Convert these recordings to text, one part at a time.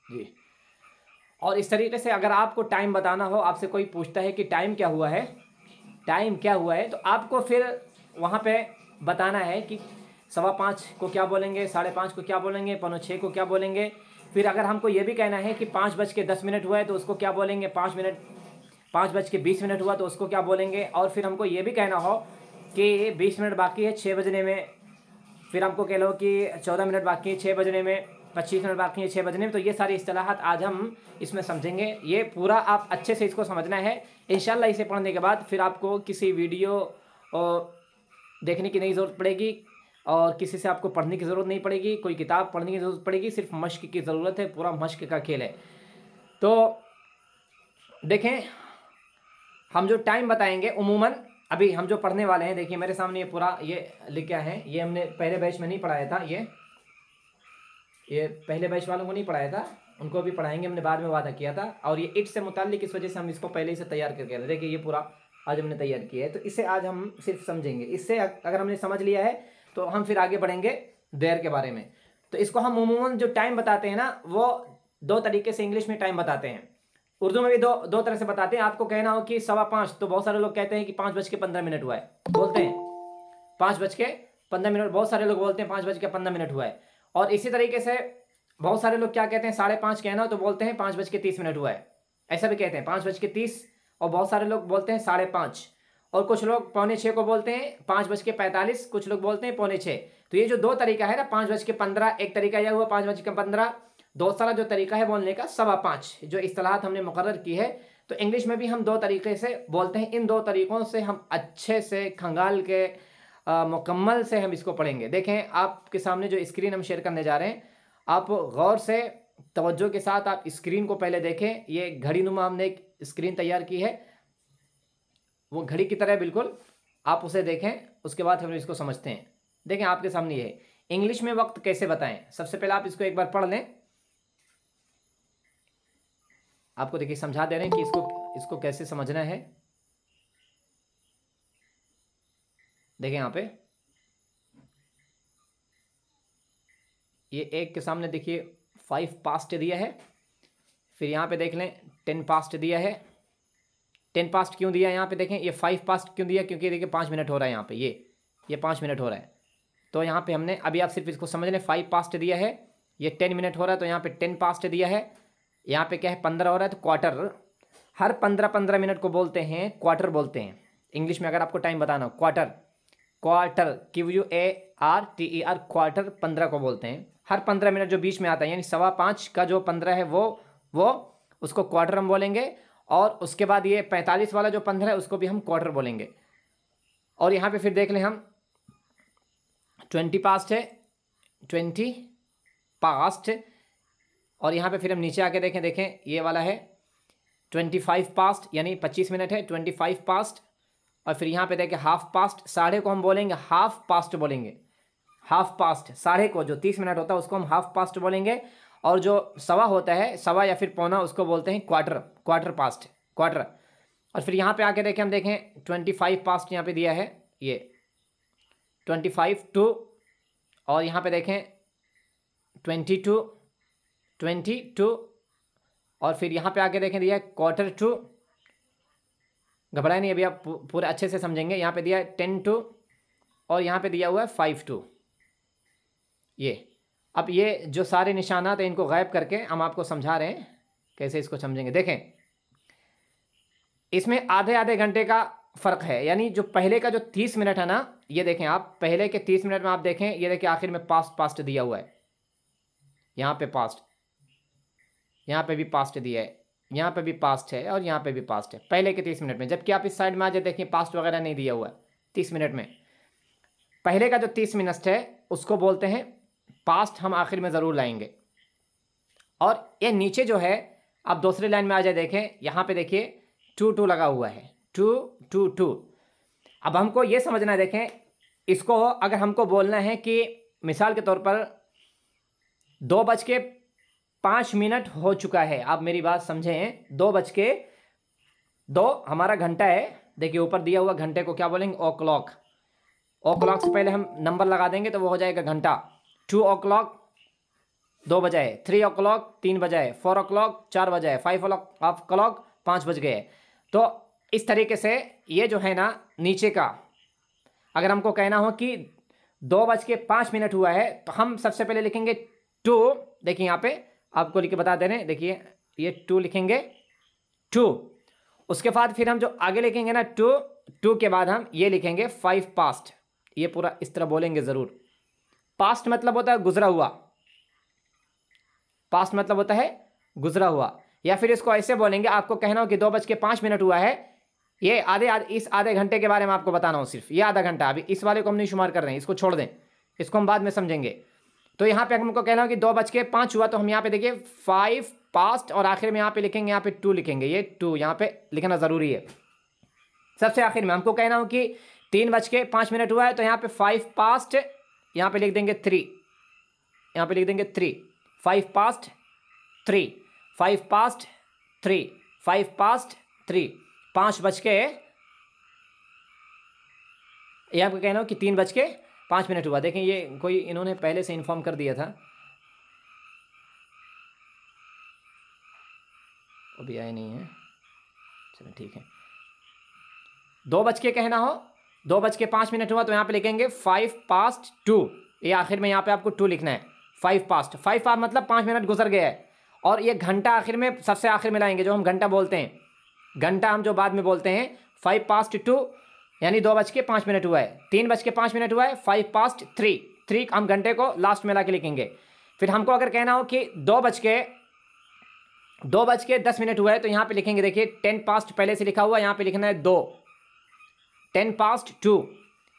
जी। और इस तरीके से अगर आपको टाइम बताना हो, आपसे कोई पूछता है कि टाइम क्या हुआ है, टाइम क्या हुआ है, तो आपको फिर वहाँ पे बताना है कि 5:15 को क्या बोलेंगे, 5:30 को क्या बोलेंगे, 5:45 को क्या बोलेंगे। फिर अगर हमको ये भी कहना है कि 5:10 हुआ है तो उसको क्या बोलेंगे, 5:20 हुआ तो उसको क्या बोलेंगे। और फिर हमको ये भी कहना हो कि 20 मिनट बाकी है 6 बजने में, फिर हमको कह लो कि 14 मिनट बाकी है 6 बजने में, 25 मिनट बाकी है 6 बजने में। तो ये सारी इस्तेलाहात आज हम इसमें समझेंगे। ये पूरा आप अच्छे से इसको समझना है। इंशाल्लाह इसे पढ़ने के बाद फिर आपको किसी वीडियो देखने की नहीं ज़रूरत पड़ेगी और किसी से आपको पढ़ने की ज़रूरत नहीं पड़ेगी, कोई किताब पढ़ने की ज़रूरत पड़ेगी, सिर्फ मश्क की ज़रूरत है। पूरा मश्क का खेल है। तो देखें, हम जो टाइम बताएंगे उमूमन, अभी हम जो पढ़ने वाले हैं, देखिए मेरे सामने ये पूरा ये लिखा है। ये हमने पहले बैच में नहीं पढ़ाया था, ये पहले बैच वालों को नहीं पढ़ाया था, उनको भी पढ़ाएंगे, हमने बाद में वादा किया था। और ये इट से मुताल्लिक इस वजह से हम इसको पहले ही से तैयार करके रखे। देखिए ये पूरा आज हमने तैयार किया है, तो इसे आज हम सिर्फ समझेंगे। इससे अगर हमने समझ लिया है तो हम फिर आगे बढ़ेंगे देर के बारे में। तो इसको हम उमूमन जो टाइम बताते हैं ना, वो 2 तरीके से इंग्लिश में टाइम बताते हैं। उर्दू में भी दो तरह से बताते हैं। आपको कहना हो कि 5:15, तो बहुत सारे लोग कहते हैं कि 5:15 हुआ है, बोलते हैं 5:15। बहुत सारे लोग बोलते हैं 5:15 हुआ है। और इसी तरीके से बहुत सारे लोग क्या कहते हैं, 5:30 कहना हो तो बोलते हैं 5:30 हुआ है, ऐसा भी कहते हैं 5:30। और बहुत सारे लोग बोलते हैं 5:30। और कुछ लोग 5:45 को बोलते हैं 5:45, कुछ लोग बोलते हैं 5:45। तो ये जो 2 तरीका है ना, 5:15, एक तरीका यह हुआ 5:15। दूसरा जो तरीका है बोलने का 5:15, जो इस्तेलाहात हमने मुकर्रर की है। तो इंग्लिश में भी हम 2 तरीके से बोलते हैं। इन 2 तरीकों से हम अच्छे से खंगाल के मुकम्मल से हम इसको पढ़ेंगे। देखें आपके सामने जो स्क्रीन हम शेयर करने जा रहे हैं, आप गौर से तवज्जो के साथ आप स्क्रीन को पहले देखें। ये घड़ी नुमा हमने एक स्क्रीन तैयार की है, वो घड़ी की तरह बिल्कुल, आप उसे देखें, उसके बाद हम इसको समझते हैं। देखें आपके सामने ये है, इंग्लिश में वक्त कैसे बताएं। सबसे पहले आप इसको एक बार पढ़ लें। आपको देखिए समझा दे रहे हैं कि इसको कैसे समझना है। देखें यहाँ पे ये एक के सामने देखिए 5 पास्ट दिया है। फिर यहाँ पे देख लें 10 पास्ट दिया है। 10 पास्ट क्यों दिया है यहाँ पे देखें। ये 5 पास्ट क्यों दिया, क्योंकि देखिए 5 मिनट हो रहा है यहाँ पे, ये 5 मिनट हो रहा है। तो यहाँ पे हमने अभी आप सिर्फ इसको समझ लें, 5 पास्ट दिया है, ये 10 मिनट हो रहा है, तो यहाँ पे 10 पास्ट दिया है। यहाँ पे क्या है 15 हो रहा है, तो क्वार्टर। हर 15-15 मिनट को बोलते हैं क्वार्टर बोलते हैं इंग्लिश में। अगर आपको टाइम बताना हो, क्वार्टर QUARTER, क्वार्टर 15 को बोलते हैं। हर 15 मिनट जो बीच में आता है, यानी 5:15 का जो 15 है वो उसको क्वार्टर हम बोलेंगे। और उसके बाद ये 45 वाला जो 15 है उसको भी हम क्वार्टर बोलेंगे। और यहाँ पे फिर देख लें हम 20 पास्ट है, 20 पास्ट। और यहाँ पे फिर हम नीचे आके देखें ये वाला है 25 पास्ट, यानी 25 मिनट है, 25 पास्ट। और फिर यहाँ पे देखें हाफ पास्ट, साढ़े को हम बोलेंगे हाफ पास्ट बोलेंगे। हाफ पास्ट, साढ़े को जो 30 मिनट होता है उसको हम हाफ पास्ट बोलेंगे। और जो सवा होता है, सवा या फिर पौना, उसको बोलते हैं क्वार्टर पास्ट, क्वार्टर। और फिर यहाँ पे आके हम देखें 25 पास्ट यहाँ पे दिया है, ये 25 टू। और यहाँ पे देखें 22। और फिर यहाँ पे आके दिया है क्वार्टर टू। घबराए नहीं, अभी आप पूरे अच्छे से समझेंगे। यहाँ पे दिया है 10 टू, और यहाँ पे दिया हुआ है 5 टू। ये अब ये जो सारे निशानात हैं इनको गायब करके हम आपको समझा रहे हैं कैसे इसको समझेंगे। देखें इसमें आधे घंटे का फ़र्क है। यानी जो पहले का जो 30 मिनट है ना, ये देखें आप, पहले के 30 मिनट में आप देखें, ये देखिए आखिर में पास्ट दिया हुआ है। यहाँ पे पास्ट, यहाँ पे भी पास्ट दिया है, यहाँ पे भी पास्ट है, और यहाँ पे भी पास्ट है पहले के 30 मिनट में। जबकि आप इस साइड में आ जाए देखिए पास्ट वगैरह नहीं दिया हुआ है 30 मिनट में। पहले का जो 30 मिनट है उसको बोलते हैं पास्ट, हम आखिर में ज़रूर लाएंगे। और ये नीचे जो है, आप दूसरी लाइन में आ जाए देखें, यहाँ पे देखिए 2 लगा हुआ है, 2। अब हमको ये समझना है, देखें इसको अगर हमको बोलना है कि मिसाल के तौर पर 2:05 हो चुका है, आप मेरी बात समझें, 2:02 हमारा घंटा है। देखिए ऊपर दिया हुआ घंटे को क्या बोलेंगे, ओ क्लॉक से पहले हम नंबर लगा देंगे तो वो हो जाएगा घंटा। 2 o'clock 2 बजे, 3 o'clock 3 बजे, 4 o'clock 4 बजे, 5 o'clock 5 बज गए। तो इस तरीके से ये जो है ना नीचे का, अगर हमको कहना हो कि 2:05 हुआ है तो हम सबसे पहले लिखेंगे 2। देखिए यहाँ पे आपको लिख के बता दे रहे हैं, देखिए ये 2 लिखेंगे 2। उसके बाद फिर हम जो आगे लिखेंगे ना 2 के बाद हम ये लिखेंगे 5 पास्ट। ये पूरा इस तरह बोलेंगे ज़रूर। पास्ट मतलब होता है गुजरा हुआ, पास्ट मतलब होता है गुजरा हुआ। या फिर इसको ऐसे बोलेंगे, आपको कहना हो कि 2:05 हुआ है, ये इस आधे घंटे के बारे में आपको बताना हो, सिर्फ ये आधा घंटा। अभी इस वाले को हम नहीं शुमार कर रहे हैं, इसको छोड़ दें, इसको हम बाद में समझेंगे। तो यहाँ पे हमको कहना हो कि 2:05 हुआ, तो हम यहाँ पे देखिए 5 पास्ट और आखिर में यहाँ पे लिखेंगे, यहाँ पे 2 लिखेंगे। ये 2 यहाँ पे लिखना ज़रूरी है। सबसे आखिर में हमको कहना हो कि 3:05 हुआ है, तो यहाँ पे 5 पास्ट, यहाँ पे लिख देंगे 3, यहाँ पे लिख देंगे 3, 5 पास्ट 3, 5 पास्ट 3, 5 पास्ट 3, 5 बज के, ये आपको कहना हो कि 3:05 हुआ। देखें ये कोई इन्होंने पहले से इन्फॉर्म कर दिया था, अभी आए नहीं है, चलो ठीक है। 2 बज के कहना हो, 2:05 हुआ, तो यहाँ पे लिखेंगे 5 पास्ट 2। ये आखिर में यहाँ पे आपको 2 लिखना है। 5 पास्ट, 5 पास्ट मतलब 5 मिनट गुजर गया है। और ये घंटा आखिर में, सबसे आखिर में लाएंगे, जो हम घंटा बोलते हैं, घंटा हम जो बाद में बोलते हैं। 5 पास्ट 2 यानी 2:05 हुआ है। 3:05 हुआ है, 5 पास्ट 3 हम घंटे को लास्ट में ला के लिखेंगे। फिर हमको अगर कहना हो कि 2:10 हुआ है, तो यहाँ पे लिखेंगे, देखिए 10 पास्ट पहले से लिखा हुआ है, यहाँ पे लिखना है 2, 10 पास्ट 2,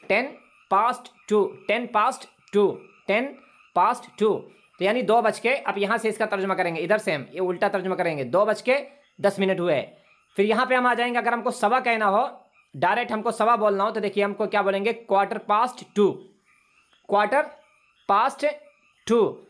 10 पास्ट 2, 10 पास्ट 2, 10 पास्ट 2। तो यानी 2 बज के, अब यहाँ से इसका तर्जुमा करेंगे, इधर से हम ये उल्टा तर्जुमा करेंगे। 2:10 हुए। फिर यहाँ पे हम आ जाएंगे, अगर हमको सवा कहना हो, डायरेक्ट हमको सवा बोलना हो, तो देखिए हमको क्या बोलेंगे, 1/4 पास्ट 2, 1/4 पास्ट 2।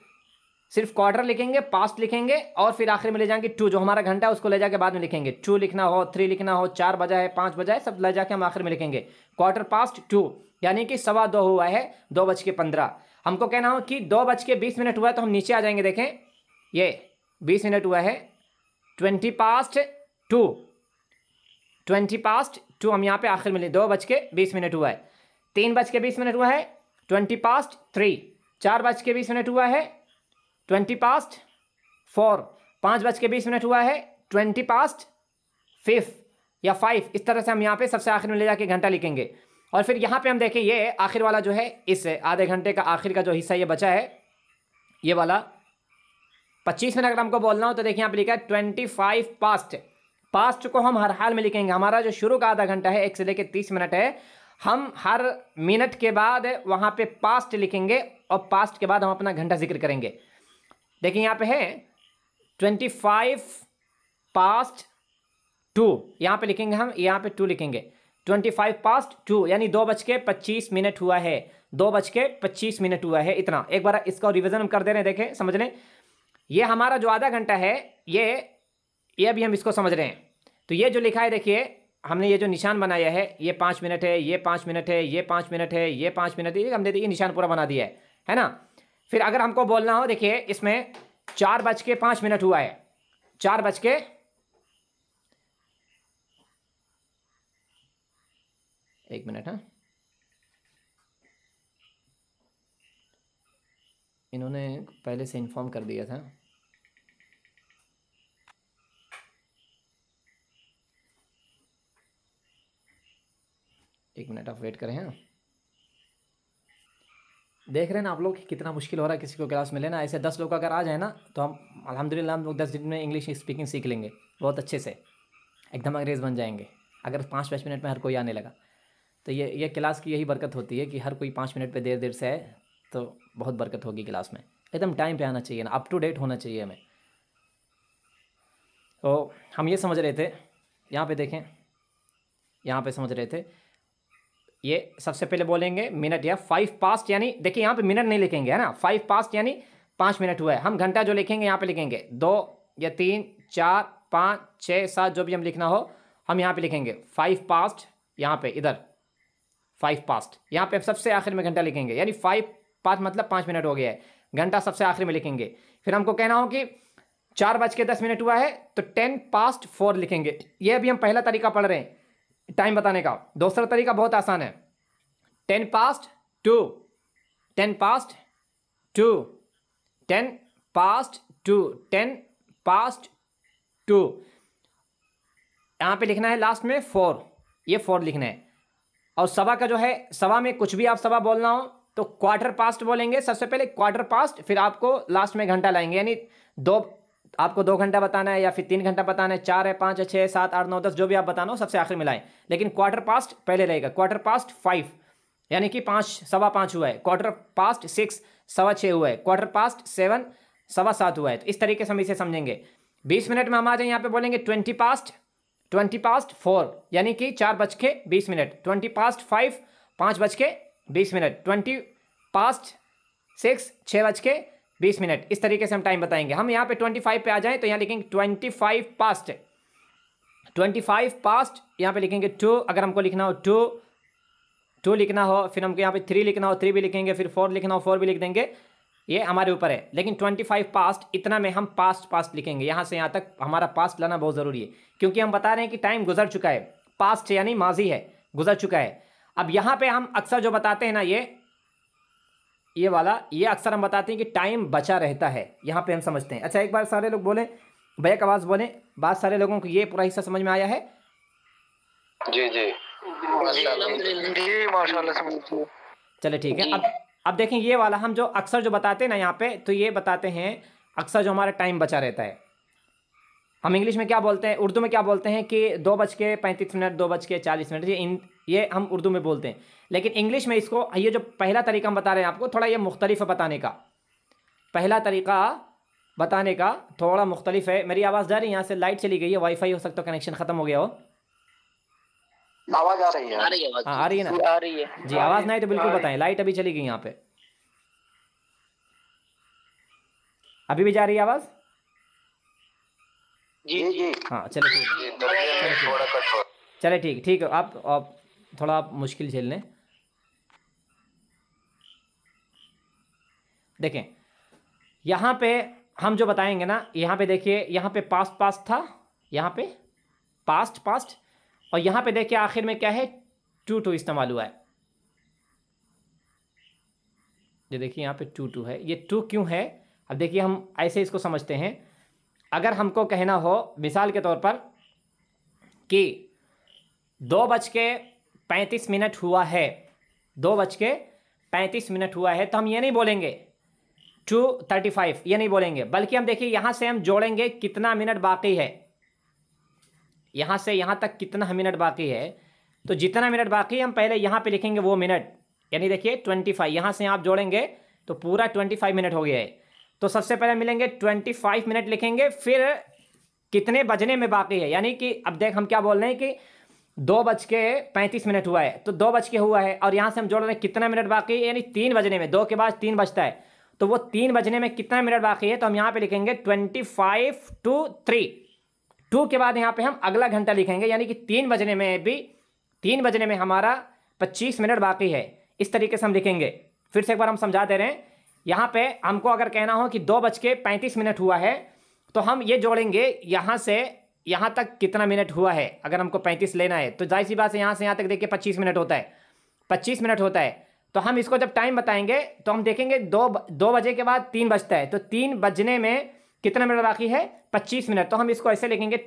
सिर्फ क्वार्टर लिखेंगे, पास्ट लिखेंगे और फिर आखिर में ले जाएंगे 2, जो हमारा घंटा है उसको ले जाके बाद में लिखेंगे। 2 लिखना हो, 3 लिखना हो, 4 बजा है, 5 बजा है, सब ले जाके हम आखिर में लिखेंगे 1/4 पास्ट 2, यानी कि 2:15 हुआ है। 2:15 हमको कहना हो कि 2:20 हुआ है, तो हम नीचे आ जाएंगे। देखें ये 20 मिनट हुआ है, 20 पास्ट 2, 20 पास्ट 2 हम यहाँ पे आखिर में 2:20 हुआ है। 3:20 हुआ है, 20 पास्ट 3, 4:20 हुआ है, 20 पास्ट 4, 5:20 हुआ है, 20 पास्ट 5 या 5। इस तरह से हम यहाँ पे सबसे आखिर में ले जाके घंटा लिखेंगे। और फिर यहाँ पे हम देखें, ये आखिर वाला जो है, इस आधे घंटे का आखिर का जो हिस्सा ये बचा है, ये वाला 25 मिनट अगर हमको बोलना हो, तो देखिए यहाँ पे लिखा है 25 पास्ट। पास्ट को हम हर हाल में लिखेंगे। हमारा जो शुरू का आधा घंटा है 1 से लेकर 30 मिनट है, हम हर मिनट के बाद वहाँ पे पास्ट लिखेंगे और पास्ट के बाद हम अपना घंटा जिक्र करेंगे। देखिए यहाँ पे है 25 पास्ट 2, यहाँ पे लिखेंगे हम, यहाँ पे 2 लिखेंगे। 25 पास्ट 2 यानी 2:25 हुआ है, 2:25 हुआ है। इतना एक बार इसका रिवीजन हम कर दे रहे हैं, देखें समझ लें। ये हमारा जो आधा घंटा है, ये अभी हम इसको समझ रहे हैं। तो ये जो लिखा है, देखिए हमने ये जो निशान बनाया है, ये 5 मिनट है, ये 5 मिनट है, ये 5 मिनट है, ये 5 मिनट है, हमने देखिए निशान पूरा बना दिया है ना। फिर अगर हमको बोलना हो, देखिए इसमें 4:05 हुआ है, 4 बज के 1 मिनट। हाँ, इन्होंने पहले से इन्फॉर्म कर दिया था। एक मिनट आप वेट करें। हाँ, देख रहे हैं ना आप लोग कितना मुश्किल हो रहा है किसी को क्लास में लेना। ऐसे 10 लोग अगर आ जाए ना, तो हम अल्हम्दुलिल्लाह हम लोग 10 दिन में इंग्लिश स्पीकिंग सीख लेंगे बहुत अच्छे से, एकदम अंग्रेज़ बन जाएंगे। अगर 5-5 मिनट में हर कोई आने लगा, तो ये क्लास की यही बरकत होती है कि हर कोई 5 मिनट पे देर से आए, तो बहुत बरकत होगी क्लास में। एकदम टाइम पे आना चाहिए ना, अप टू डेट होना चाहिए हमें। तो हम ये समझ रहे थे, यहाँ पे देखें, यहाँ पे समझ रहे थे, ये सबसे पहले बोलेंगे मिनट या 5 पास्ट, यानी देखिए यहाँ पे मिनट नहीं लिखेंगे, है ना। 5 पास्ट यानी 5 मिनट हुआ है। हम घंटा जो लिखेंगे यहाँ पे लिखेंगे 2 या 3, 4, 5, 6, 7, जो भी हम लिखना हो हम यहाँ पे लिखेंगे 5 पास्ट। यहाँ पे इधर 5 पास्ट, यहाँ पे सबसे आखिर में घंटा लिखेंगे, यानी 5 पास्ट मतलब 5 मिनट हो गया है। घंटा सबसे आखिर में लिखेंगे। फिर हमको कहना हो कि 4:10 हुआ है तो 4:10 लिखेंगे। ये अभी हम पहला तरीका पढ़ रहे हैं टाइम बताने का। दूसरा तरीका बहुत आसान है, 10:02, 10:02, 10:02, 10:02। यहाँ पे लिखना है लास्ट में 4, ये 4 लिखना है। और सवा का जो है, सवा में कुछ भी आप सवा बोलना हो तो 1/4 बोलेंगे सबसे पहले, 1/4, फिर आपको लास्ट में घंटा लाएंगे, यानी आपको 2 घंटा बताना है या फिर 3 घंटा बताना है, 4 है, 5 है, 6, 7, 8, 9, 10 जो भी आप बताना हो सबसे आखिर में लाएं। लेकिन 1/4 पहले रहेगा, 1/4 यानी कि 5 हुआ है, 1/4 6 हुआ है, 1/4 7 हुआ है। तो इस तरीके से हम इसे समझेंगे। 20 मिनट में हम आ जाए, यहाँ पे बोलेंगे 20:4 यानी कि 4:20, 20:5 5:20, 20:6 6:20। इस तरीके से हम टाइम बताएंगे। हम यहाँ पे 25 पे आ जाएं तो यहाँ लिखेंगे 25 पास्ट, यहाँ पे लिखेंगे 2, अगर हमको लिखना हो 2 लिखना हो, फिर हमको यहाँ पे 3 लिखना हो 3 भी लिखेंगे, फिर 4 लिखना हो 4 भी लिख देंगे, ये हमारे ऊपर है। लेकिन 25 पास्ट, इतना में हम पास्ट लिखेंगे। यहाँ से यहाँ तक हमारा पास्ट लाना बहुत ज़रूरी है, क्योंकि हम बता रहे हैं कि टाइम गुजर चुका है। पास्ट यानी माजी है, गुजर चुका है। अब यहाँ पे हम अक्सर जो बताते हैं ना, ये वाला, ये अक्सर हम बताते हैं कि टाइम बचा रहता है, यहाँ पे हम समझते हैं। अच्छा, एक बार सारे लोग बोलें, भैया का आवाज़ बोलें, बात सारे लोगों को ये पूरा हिस्सा समझ में आया है? जी जी माशाल्लाह। चले ठीक है। अब देखें ये वाला हम जो अक्सर जो बताते हैं ना यहाँ पे, तो ये बताते हैं अक्सर जो हमारा टाइम बचा रहता है। हम इंग्लिश में क्या बोलते हैं, उर्दू में क्या बोलते हैं कि 2:35, 2:40, ये हम उर्दू में बोलते हैं। लेकिन इंग्लिश में इसको, ये जो पहला तरीका हम बता रहे हैं आपको, थोड़ा ये मुख्तलिफ है बताने का। पहला तरीका बताने का थोड़ा मुख्तलिफ है। मेरी आवाज़ जा रही है? यहाँ से लाइट चली गई है, वाईफाई हो सकता है कनेक्शन ख़त्म हो गया हो। आवाज़ आ रही है? हाँ, आ रही है ना? आ रही है जी। आवाज़ नहीं तो बिल्कुल बताएं। लाइट अभी चली गई यहाँ पे, अभी भी जा रही है आवाज़? जी हाँ, चलो चले ठीक है। आप थोड़ा मुश्किल झेल लें। देखें यहाँ पे हम जो बताएंगे ना, यहाँ पे देखिए, यहाँ पे पास्ट था, यहाँ पे पास्ट, और यहाँ पे देखिए आखिर में क्या है, टू इस्तेमाल हुआ है। ये देखिए यहाँ पे टू है। ये टू क्यों है? अब देखिए हम ऐसे इसको समझते हैं। अगर हमको कहना हो मिसाल के तौर पर कि 2:35 हुआ है, 2:35 हुआ है, तो हम ये नहीं बोलेंगे 2:35, ये नहीं बोलेंगे, बल्कि हम देखिए यहाँ से हम जोड़ेंगे कितना मिनट बाकी है, यहाँ से यहाँ तक कितना मिनट बाकी है। तो जितना मिनट बाकी है हम पहले यहाँ पे लिखेंगे वो मिनट, यानी देखिए 25, यहाँ से आप जोड़ेंगे तो पूरा 25 मिनट हो गया है। तो सबसे पहले मिलेंगे 25 मिनट लिखेंगे, फिर कितने बजने में बाकी है, यानी कि अब देख हम क्या बोल रहे हैं कि 2:35 हुआ है, तो 2 हुआ है, और यहाँ से हम जोड़ रहे हैं कितना मिनट बाकी है, यानी 3 बजने में, 2 के बाद 3 बजता है, तो वो 3 बजने में कितना मिनट बाकी है, तो हम यहाँ पे लिखेंगे 25 to 3। 2 के बाद यहाँ पे हम अगला घंटा लिखेंगे, यानी कि 3 बजने में हमारा 25 मिनट बाकी है। इस तरीके से हम लिखेंगे। फिर से एक बार हम समझा दे रहे हैं। यहाँ पे हमको अगर कहना हो कि 2:35 हुआ है, तो हम ये जोड़ेंगे यहाँ से यहाँ तक कितना मिनट हुआ है। अगर हमको 35 लेना है तो जाहिर सी बात है यहाँ से यहाँ तक देखिए 25 मिनट होता है, 25 मिनट होता है। तो हम इसको जब टाइम बताएंगे तो हम देखेंगे 2 बजे के बाद 3 बजता है, तो 3 बजने में कितना मिनट बाकी है, 25 मिनट। तो हम इसको ऐसे लिखेंगे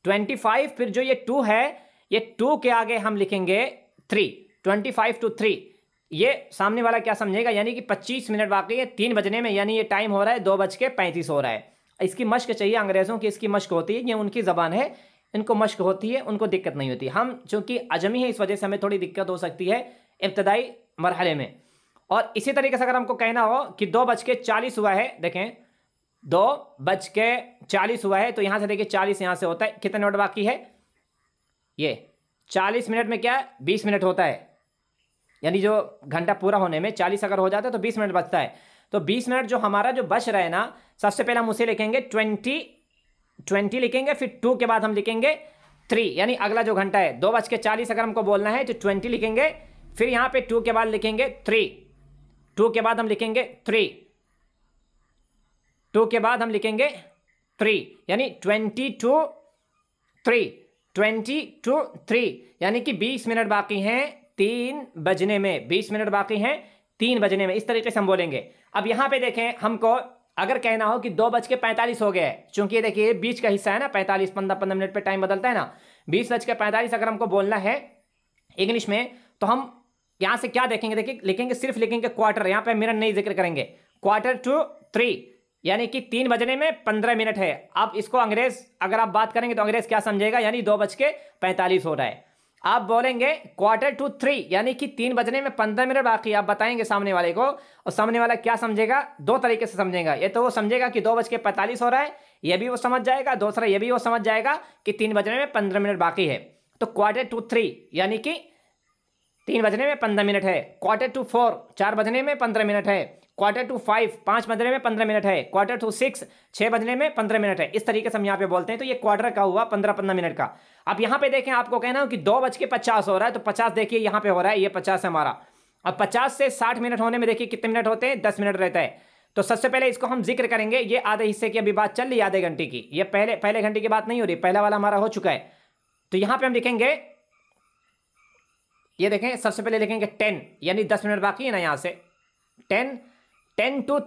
25, फिर जो ये 2 है, ये 2 के आगे हम लिखेंगे 3, 25 to 3। ये सामने वाला क्या समझेगा, यानी कि 25 मिनट बाकी है 3 बजने में, यानी ये टाइम हो रहा है 2:35 हो रहा है। इसकी मश्क चाहिए, अंग्रेज़ों की इसकी मश्क होती है, ये उनकी ज़बान है, इनको मश्क होती है, उनको दिक्कत नहीं होती। हम चूँकि अजमी है इस वजह से हमें थोड़ी दिक्कत हो सकती है इब्तदाई मरहले में। और इसी तरीके से अगर हमको कहना हो कि 2:40 हुआ है, देखें 2:40 हुआ है, तो यहाँ से देखिए 40 यहाँ से होता है, कितने मिनट बाकी है, ये 40 मिनट में क्या 20 मिनट होता है, यानी जो घंटा पूरा होने में 40 अगर हो जाता है तो 20 मिनट बचता है। तो 20 मिनट जो हमारा जो बच रहा है ना, सबसे पहले हम उसे लिखेंगे 20 लिखेंगे, फिर 2 के बाद हम लिखेंगे 3, यानी अगला जो घंटा है 2:40 अगर हमको बोलना है तो 20 लिखेंगे, फिर यहाँ पे 2 के बाद लिखेंगे 3, 2 के बाद हम लिखेंगे 3, 2 के बाद हम लिखेंगे 3, यानी 20 to 3, 20 to 3, यानी कि 20 मिनट बाकी हैं 3 बजने में, 20 मिनट बाकी हैं 3 बजने में। इस तरीके से हम बोलेंगे। अब यहाँ पे देखें, हमको अगर कहना हो कि 2:45 हो गया है, चूंकि ये देखिए बीच का हिस्सा है ना, 45 15 मिनट पे टाइम बदलता है ना, 20:45 अगर हमको बोलना है इंग्लिश में, तो हम यहाँ से क्या देखेंगे, देखिए लिखेंगे, सिर्फ लिखेंगे क्वार्टर, यहाँ पे मिनट नहीं जिक्र करेंगे, 2:45, यानी कि 3 बजने में 15 मिनट है। अब इसको अंग्रेज अगर आप बात करेंगे तो अंग्रेज क्या समझेगा, यानी 2:45 हो रहा है। आप बोलेंगे 2:45, यानी कि 3 बजने में 15 मिनट बाकी। आप बताएंगे सामने वाले को, और सामने वाला क्या समझेगा, 2 तरीके से समझेगा। ये तो वो समझेगा कि 2:45 हो रहा है, ये भी वो समझ जाएगा, दूसरा ये भी वो समझ जाएगा कि 3 बजने में 15 मिनट बाकी है। तो 2:45 यानी कि 3 बजने में 15 मिनट है। 4:45 4 बजने में 15 मिनट है। 4:45 5 बजने में 15 मिनट है। 4:46 6 बजने में 15 मिनट है। इस तरीके से हम यहाँ पे बोलते हैं। तो ये क्वार्टर का हुआ 15 मिनट का। अब यहाँ पे देखें, आपको कहना हो कि 2:50 हो रहा है, तो 50 देखिए यहाँ पे हो रहा है, ये 50 है हमारा। अब 50 से 60 मिनट होने में देखिए कितने मिनट होते हैं, 10 मिनट रहता है। तो सबसे पहले इसको हम जिक्र करेंगे। ये आधे हिस्से की अभी बात चल रही है, आधे घंटे की। ये पहले घंटे की बात नहीं हो रही, पहला वाला हमारा हो चुका है। तो यहाँ पे हम लिखेंगे, ये देखें, सबसे पहले लिखेंगे 10, यानी 10 मिनट बाकी है ना, यहाँ से 10 to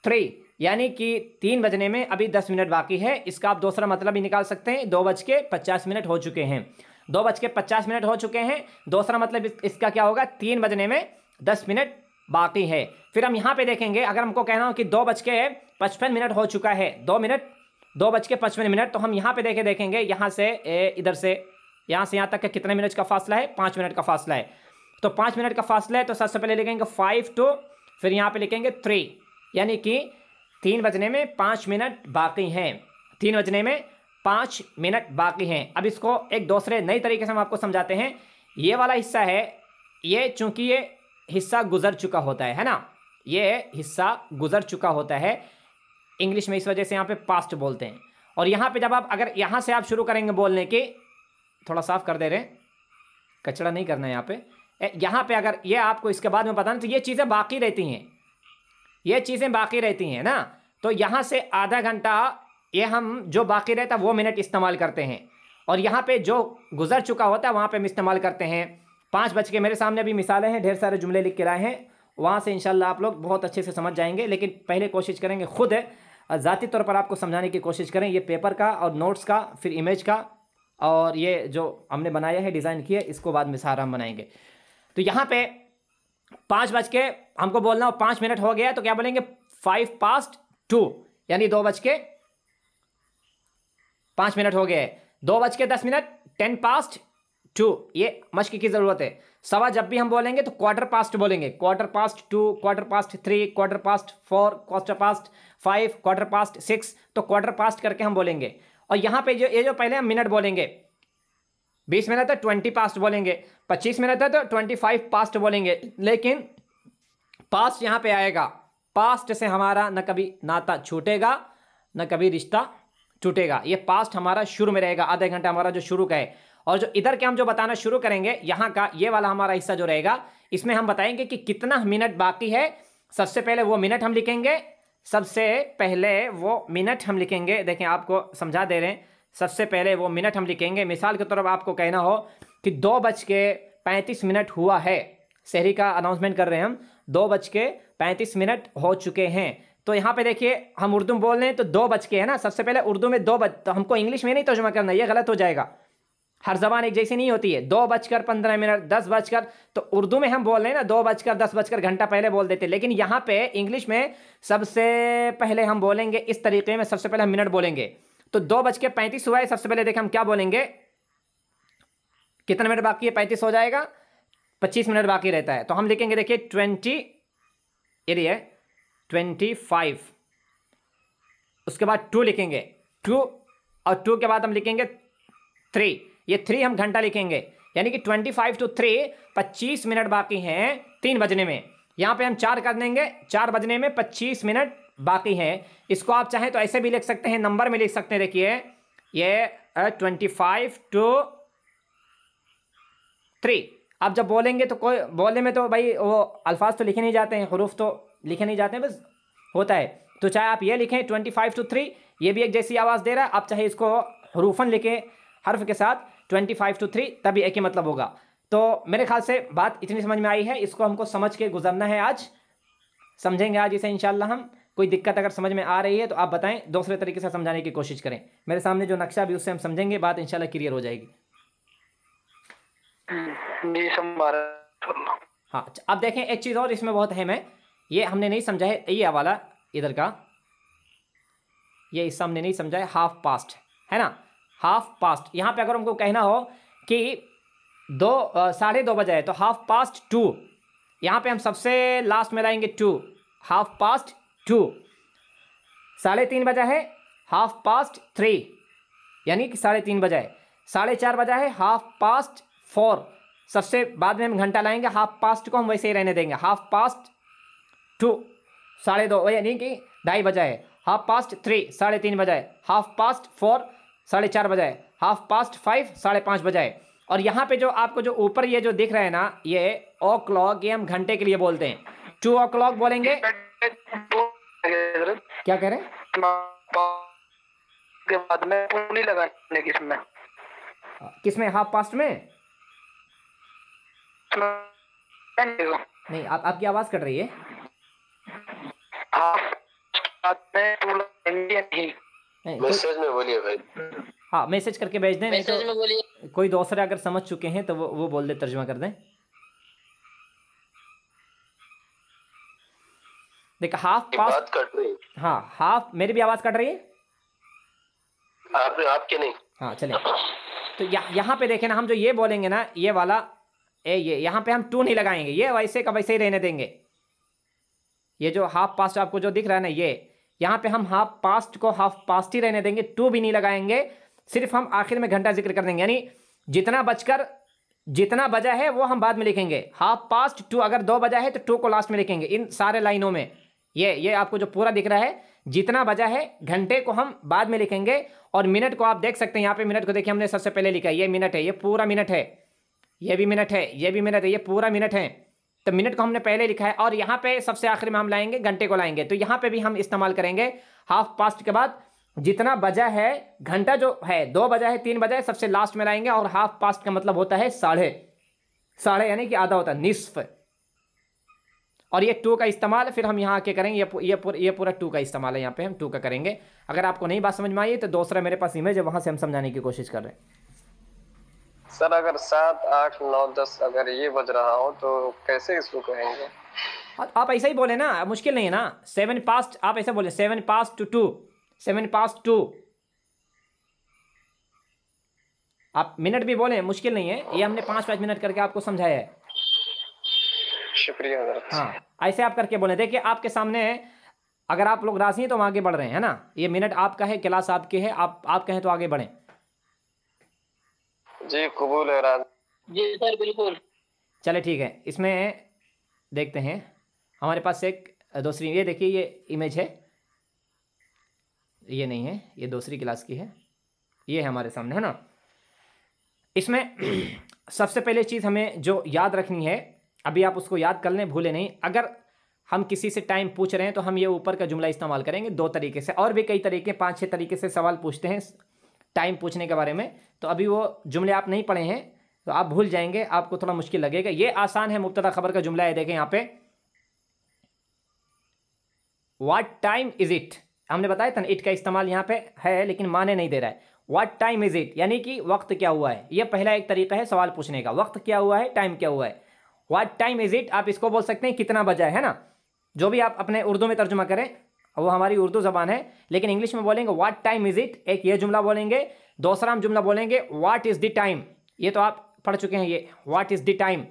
3, यानी कि 3 बजने में अभी 10 मिनट बाकी है। इसका आप दूसरा मतलब भी निकाल सकते हैं, 2:50 हो चुके हैं। 2:50 हो चुके हैं। दूसरा मतलब इसका क्या होगा, 3 बजने में 10 मिनट बाकी है। फिर हम यहाँ पे देखेंगे, अगर हमको कहना हो कि 2:55 हो चुका है, 2:55, तो हम यहाँ पे देखेंगे, यहाँ से इधर से यहाँ से यहाँ तक का कितने मिनट का फासला है, 5 मिनट का फासला है। तो 5 मिनट का फासला है, तो सबसे पहले लिखेंगे 5 to, फिर यहाँ पे लिखेंगे 3, यानी कि 3 बजने में 5 मिनट बाकी हैं। 3 बजने में 5 मिनट बाकी हैं। अब इसको एक दूसरे नई तरीके से हम आपको समझाते हैं। ये वाला हिस्सा है, ये चूंकि ये हिस्सा गुजर चुका होता है ना, ये हिस्सा गुजर चुका होता है इंग्लिश में, इस वजह से यहाँ पे पास्ट बोलते हैं। और यहाँ पे जब आप अगर यहाँ से आप शुरू करेंगे बोलने की, थोड़ा साफ कर दे रहे हैं, कचरा नहीं करना है यहाँ पे। यहाँ पे अगर ये आपको इसके बाद में पता नहीं, तो ये चीज़ें बाकी रहती हैं, ये चीज़ें बाकी रहती हैं ना। तो यहाँ से आधा घंटा ये हम जो बाकी रहता है वो मिनट इस्तेमाल करते हैं, और यहाँ पे जो गुजर चुका होता है वहाँ पे हम इस्तेमाल करते हैं 5 बज के। मेरे सामने अभी मिसालें हैं, ढेर सारे जुमले लिख के लाए हैं, वहाँ से इंशाल्लाह आप लोग बहुत अच्छे से समझ जाएंगे। लेकिन पहले कोशिश करेंगे खुद ज़ाती तौर पर आपको समझाने की कोशिश करें। ये पेपर का और नोट्स का, फिर इमेज का, और ये जो हमने बनाया है, डिज़ाइन किया, इसको बाद में सारा हम बनाएंगे। तो यहाँ पे 5 बज के हमको बोलना हो 5 मिनट हो गया, तो क्या बोलेंगे 5:02, यानी 2:05 हो गए। 2:10, 10:02, ये मश्क की ज़रूरत है। सवा जब भी हम बोलेंगे तो 1/4 बोलेंगे, 1/2, 1/3, 1/4, 1/5, 1/6, तो 1/4 करके हम बोलेंगे। और यहाँ पे ये जो पहले हम मिनट बोलेंगे, 20 मिनट है 20 बोलेंगे, 25 मिनट है तो 25 बोलेंगे। लेकिन पास्ट यहाँ पे आएगा, पास्ट से हमारा न कभी नाता छूटेगा न कभी रिश्ता टूटेगा। ये पास्ट हमारा शुरू में रहेगा, आधे घंटा हमारा जो शुरू का है। और जो इधर के हम जो बताना शुरू करेंगे, यहाँ का ये वाला हमारा हिस्सा जो रहेगा, इसमें हम बताएंगे कि कितना मिनट बाकी है। सबसे पहले वो मिनट हम लिखेंगे, देखें आपको समझा दे रहे हैं। सबसे पहले वो मिनट हम लिखेंगे। मिसाल के तौर पर आपको कहना हो कि 2:35 हुआ है, शहरी का अनाउंसमेंट कर रहे हैं हम, 2:35 हो चुके हैं। तो यहाँ पे देखिए हम उर्दू में बोल रहे हैं तो 2 बज के है ना। सबसे पहले उर्दू में 2 बज, तो हमको इंग्लिश में नहीं तर्जुमा करना, ये गलत हो जाएगा। हर जबान एक जैसी नहीं होती है। 2:15, 10 बजकर, तो उर्दू में हम बोल रहे हैं ना 2:10 घंटा पहले बोल देते। लेकिन यहाँ पे इंग्लिश में सबसे पहले हम बोलेंगे इस तरीके में, सबसे पहले हम मिनट बोलेंगे। तो 2:35 हुआ है, सबसे पहले देखें हम क्या बोलेंगे, कितना मिनट बाकी है, 35 हो जाएगा, 25 मिनट बाकी रहता है। तो हम लिखेंगे, देखिए 25, उसके बाद 2 लिखेंगे, 2, और 2 के बाद हम लिखेंगे 3, ये 3 हम घंटा लिखेंगे, यानी कि 25 to 3, 25 मिनट बाकी हैं 3 बजने में। यहाँ पे हम 4 कर देंगे, 4 बजने में 25 मिनट बाकी हैं। इसको आप चाहें तो ऐसे भी लिख सकते हैं, नंबर में लिख सकते हैं। देखिए ये 25 to 3। अब जब बोलेंगे तो कोई बोलने में तो भाई वो अल्फाज तो लिखे नहीं जाते हैं, हरूफ तो लिखे नहीं जाते हैं, बस होता है। तो चाहे आप ये लिखें 25 to 3, ये भी एक जैसी आवाज़ दे रहा है। आप चाहे इसको हरूफन लिखें हर्फ के साथ 25 to 3, तभी एक ही मतलब होगा। तो मेरे ख्याल से बात इतनी समझ में आई है, इसको हमको समझ के गुजरना है। आज समझेंगे आज इसे इंशाल्लाह हम। कोई दिक्कत अगर समझ में आ रही है तो आप बताएं, दूसरे तरीके से समझाने की कोशिश करें। मेरे सामने जो नक्शा भी उससे हम समझेंगे, बात इंशाल्लाह क्लियर हो जाएगी। जी हाँ, अब देखें एक चीज़ और इसमें बहुत अहम है, ये हमने नहीं समझा है, ये वाला इधर का, ये हिस्सा हमने नहीं समझा है। हाफ पास्ट है ना, हाफ पास्ट। यहाँ पे अगर हमको कहना हो कि 2:30 बजे है तो हाफ पास्ट 2, यहाँ पे हम सबसे लास्ट में लाएंगे 2, हाफ पास्ट 2। 3:30 बजा है, हाफ पास्ट 3, यानी कि 3:30 बजा है। 4:30 बजा है, हाफ पास्ट 4। सबसे बाद में हम घंटा लाएंगे, हाफ पास्ट को हम वैसे ही रहने देंगे, हाफ पास्ट 2, 2:30, यानी कि 2:30 बजा है। हाफ पास्ट 3, 3:30 बजा है। हाफ पास्ट 4, 4:30 बजा है। हाफ पास्ट 5, 5:30 बजा है। और यहाँ पे जो आपको जो ऊपर ये जो दिख रहा है ना, ये ओ क्लॉक, ये हम घंटे के लिए बोलते हैं। 2 o'clock बोलेंगे। क्या कह रहे हैं? के बाद में नहीं लगाने किसमें? किसमें? हाफ पास्ट में नहीं, आपकी आवाज़ कट रही है। मैसेज में बोलिए भाई। हाँ, मैसेज करके भेज दें। मैसेज में बोलिए। कोई दूसरे अगर समझ चुके हैं तो वो बोल दे, तर्जुमा कर दें। देख, हाफ पास्ट कट रही। हाँ, हाफ, मेरी भी आवाज़ कट रही है। आपके नहीं। हाँ चलें। तो यहाँ पे देखें ना, हम जो ये बोलेंगे ना, ये वाला ये यहाँ पे हम 2 नहीं लगाएंगे, ये वैसे का वैसे ही रहने देंगे। ये जो हाफ पास्ट आपको जो दिख रहा है ना, ये यहाँ पे हम हाफ पास्ट को हाफ पास्ट ही रहने देंगे, 2 भी नहीं लगाएंगे। सिर्फ हम आखिर में घंटा जिक्र कर देंगे, यानी जितना बजा है वो हम बाद में लिखेंगे। हाफ पास्ट 2, अगर 2 बजा है तो 2 को लास्ट में लिखेंगे। इन सारे लाइनों में ये आपको जो पूरा दिख रहा है, जितना बजा है घंटे को हम बाद में लिखेंगे। और मिनट को आप देख सकते हैं, यहाँ पे मिनट को देखिए, हमने सबसे पहले लिखा है, ये मिनट है, ये पूरा मिनट है, ये भी मिनट है, ये भी मिनट है, ये पूरा मिनट है। तो मिनट को हमने पहले लिखा है, और यहाँ पे सबसे आखिर में हम लाएंगे घंटे को लाएंगे। तो यहाँ पे भी हम इस्तेमाल करेंगे हाफ पास्ट के बाद जितना बजा है, घंटा जो है 2 बजा है, 3 बजा है, सबसे लास्ट में लाएंगे। और हाफ पास्ट का मतलब होता है साढ़े, यानी कि आधा होता है, निस्फ। और ये 2 का इस्तेमाल फिर हम यहाँ आके करेंगे, ये पूरा 2 का इस्तेमाल है, यहाँ पे हम 2 का करेंगे। अगर आपको नहीं बात समझ में आई तो दूसरा मेरे पास इमेज है, वहाँ से हम समझाने की कोशिश कर रहे हैं। सर अगर 7, 8, 9, 10 अगर ये बज रहा हो तो कैसे इसको कहेंगे? आप ऐसा ही बोले ना, मुश्किल नहीं है ना। 7 पास्ट, आप ऐसा बोले 7 पास्ट 2, 7 पास्ट 2। आप मिनट भी बोले, मुश्किल नहीं है, ये हमने 5-5 मिनट करके आपको समझाया है। शुक्रिया। हाँ, ऐसे आप करके बोले। देखिए आपके सामने है, अगर आप लोग राजी हैं तो हम आगे बढ़ रहे हैं ना। ये मिनट आपका है, क्लास आपकी है, आप कहें तो आगे बढ़ें। जी कबूल है राज। जी सर बिल्कुल। चले ठीक है, इसमें देखते हैं हमारे पास एक दूसरी, ये देखिए ये इमेज है, ये नहीं है, ये दूसरी क्लास की है, ये है हमारे सामने, है ना। इसमें सबसे पहले चीज़ हमें जो याद रखनी है, अभी आप उसको याद कर लें, भूले नहीं। अगर हम किसी से टाइम पूछ रहे हैं तो हम ये ऊपर का जुमला इस्तेमाल करेंगे 2 तरीके से, और भी कई तरीके, 5-6 तरीके से सवाल पूछते हैं टाइम पूछने के बारे में। तो अभी वो जुमले आप नहीं पढ़े हैं तो आप भूल जाएंगे, आपको थोड़ा मुश्किल लगेगा। ये आसान है, मुब्तदा खबर का जुमला है, देखें यहाँ पे, व्हाट टाइम इज इट। हमने बताया था ना, इट का इस्तेमाल यहाँ पे है लेकिन माने नहीं दे रहा है। व्हाट टाइम इज इट, यानी कि वक्त क्या हुआ है। ये पहला एक तरीका है सवाल पूछने का, वक्त क्या हुआ है, टाइम क्या हुआ है। व्हाट टाइम इज इट, आप इसको बोल सकते हैं कितना बजा है ना। जो भी आप अपने उर्दू में तर्जुमा करें, वो हमारी उर्दू ज़बान है, लेकिन इंग्लिश में बोलेंगे व्हाट टाइम इज इट। एक ये जुमला बोलेंगे, दूसरा हम जुमला बोलेंगे व्हाट इज़ द टाइम। ये तो आप पढ़ चुके हैं, ये व्हाट इज़ द टाइम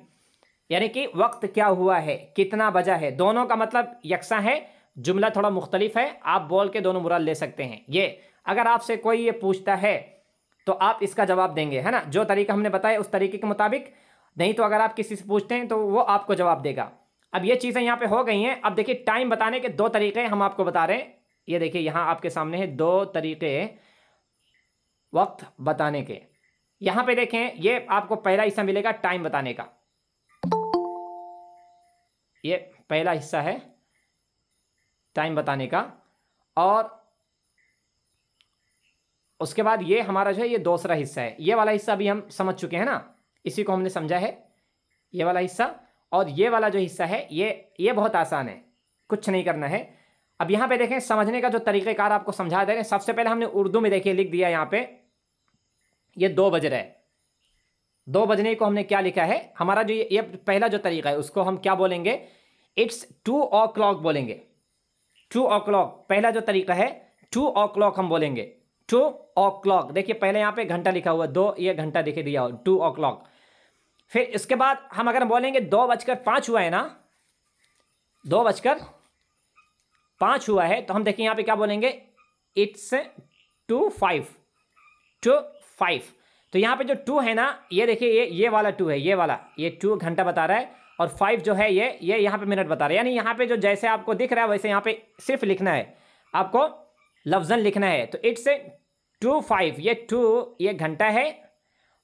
यानी कि वक्त क्या हुआ है, कितना बजा है। दोनों का मतलब यकसा है, जुमला थोड़ा मुख्तलिफ है, आप बोल के दोनों मुराद ले सकते हैं। ये अगर आपसे कोई ये पूछता है तो आप इसका जवाब देंगे, है ना, जो तरीका हमने बताया उस तरीके के मुताबिक। नहीं तो अगर आप किसी से पूछते हैं तो वो आपको जवाब देगा। अब ये चीज़ें यहाँ पे हो गई हैं। अब देखिए टाइम बताने के 2 तरीके हम आपको बता रहे हैं। ये देखिए यहाँ आपके सामने है 2 तरीके वक्त बताने के। यहाँ पे देखें, ये आपको पहला हिस्सा मिलेगा टाइम बताने का, ये पहला हिस्सा है टाइम बताने का। और उसके बाद ये हमारा जो है ये दूसरा हिस्सा है। ये वाला हिस्सा भी हम समझ चुके हैं ना, इसी को हमने समझा है, ये वाला हिस्सा। और ये वाला जो हिस्सा है ये बहुत आसान है, कुछ नहीं करना है। अब यहाँ पे देखें समझने का जो तरीक़ेकार आपको समझा दे रहे हैं। सबसे पहले हमने उर्दू में देखिए लिख दिया यहाँ पे, ये 2 बज रहा है। 2 बजने को हमने क्या लिखा है, हमारा जो ये पहला जो तरीका है उसको हम क्या बोलेंगे, इट्स 2 o'clock बोलेंगे। 2 o'clock पहला जो तरीका है, 2 o'clock हम बोलेंगे। 2 o'clock देखिए पहले यहाँ पे घंटा लिखा हुआ, 2 ये घंटा दिखे दिया हो, 2 o'clock। फिर इसके बाद हम अगर बोलेंगे 2:05 हुआ है ना, 2:05 हुआ है, तो हम देखिए यहाँ पे क्या बोलेंगे, इट्स 2:05। तो यहाँ पे जो 2 है ना, ये देखिए ये वाला 2 है, ये 2 घंटा बता रहा है, और 5 जो है ये यहाँ पे मिनट बता रहा है। यानी यहाँ पे जो जैसे आपको दिख रहा है वैसे यहाँ पे सिर्फ लिखना है, आपको लफ्ज़न लिखना है। तो इट्स 2:05, ये 2 ये घंटा है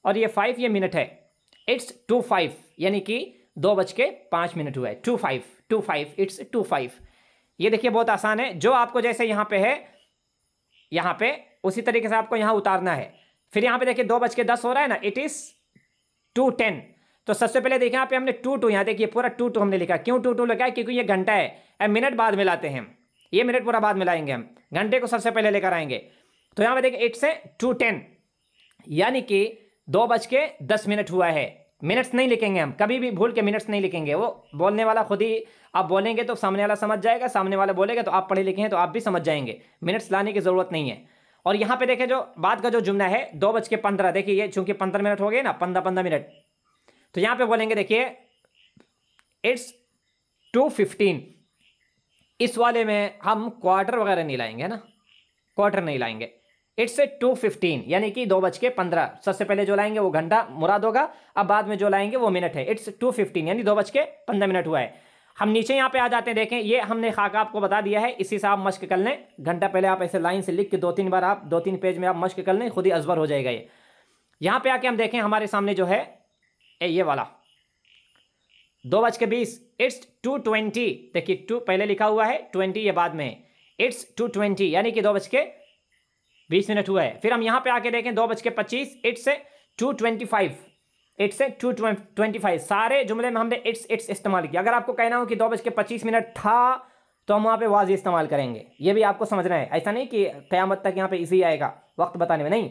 और ये 5 ये मिनट है। इट्स 2:05 यानी कि 2:05 हुआ है। 2:05 इट्स 2:05। ये देखिए बहुत आसान है, जो आपको जैसे यहाँ पे है यहाँ पे उसी तरीके से आपको यहाँ उतारना है। फिर यहाँ पे देखिए 2:10 हो रहा है ना, इट इज़ 2:10। तो सबसे पहले देखिए यहाँ पे हमने 2 यहाँ देखिए पूरा 2 हमने लिखा। क्यों 2 लिखा है, क्योंकि ये घंटा है। अब मिनट बाद में लाते हैं, ये मिनट पूरा बाद में लाएंगे, हम घंटे को सबसे पहले लेकर आएंगे। तो यहाँ पे देखिए इट्स 2:10 यानी कि 2:10 हुआ है। मिनट्स नहीं लिखेंगे हम, कभी भी भूल के मिनट्स नहीं लिखेंगे। वो बोलने वाला खुद ही, आप बोलेंगे तो सामने वाला समझ जाएगा, सामने वाला बोलेगा तो आप पढ़े लिखे हैं तो आप भी समझ जाएंगे, मिनट्स लाने की ज़रूरत नहीं है। और यहाँ पे देखें जो बाद का जो जुमला है 2:15, देखिए ये चूंकि 15 मिनट हो गए ना, 15 मिनट, तो यहाँ पे बोलेंगे देखिए इट्स 2:15। इस वाले में हम क्वार्टर वगैरह नहीं लाएंगे ना, क्वार्टर नहीं लाएंगे। इट्स 2:15 यानी कि 2:15। सबसे पहले जो लाएंगे वो घंटा मुराद होगा, अब बाद में जो लाएंगे वो मिनट है। इट्स 2:15 यानी 2:15 हुआ है। हम नीचे यहाँ पे आ जाते हैं, देखें ये हमने खाका आपको बता दिया है, इसी से आप मश्क कर लें। घंटा पहले आप ऐसे लाइन से लिख के 2-3 बार आप 2-3 पेज में आप मश्क कर लें, खुद ही अजबर हो जाएगा ये। यहाँ पे आके हम देखें हमारे सामने जो है ये वाला 2:20, इट्स 2:20। देखिए 2 पहले लिखा हुआ है, 20 ये बाद में है। इट्स 2:20 यानी कि 2:20 हुआ है। फिर हम यहाँ पे आके देखें 2:25, इट्स 2:25, इट्स 2:25। सारे जुमले में हमने इट्स इस्तेमाल किया। अगर आपको कहना हो कि 2:25 था तो हम वहाँ पे वाज़ी इस्तेमाल करेंगे। ये भी आपको समझना है, ऐसा नहीं कि क़यामत तक यहाँ पे इसी आएगा वक्त बताने में, नहीं,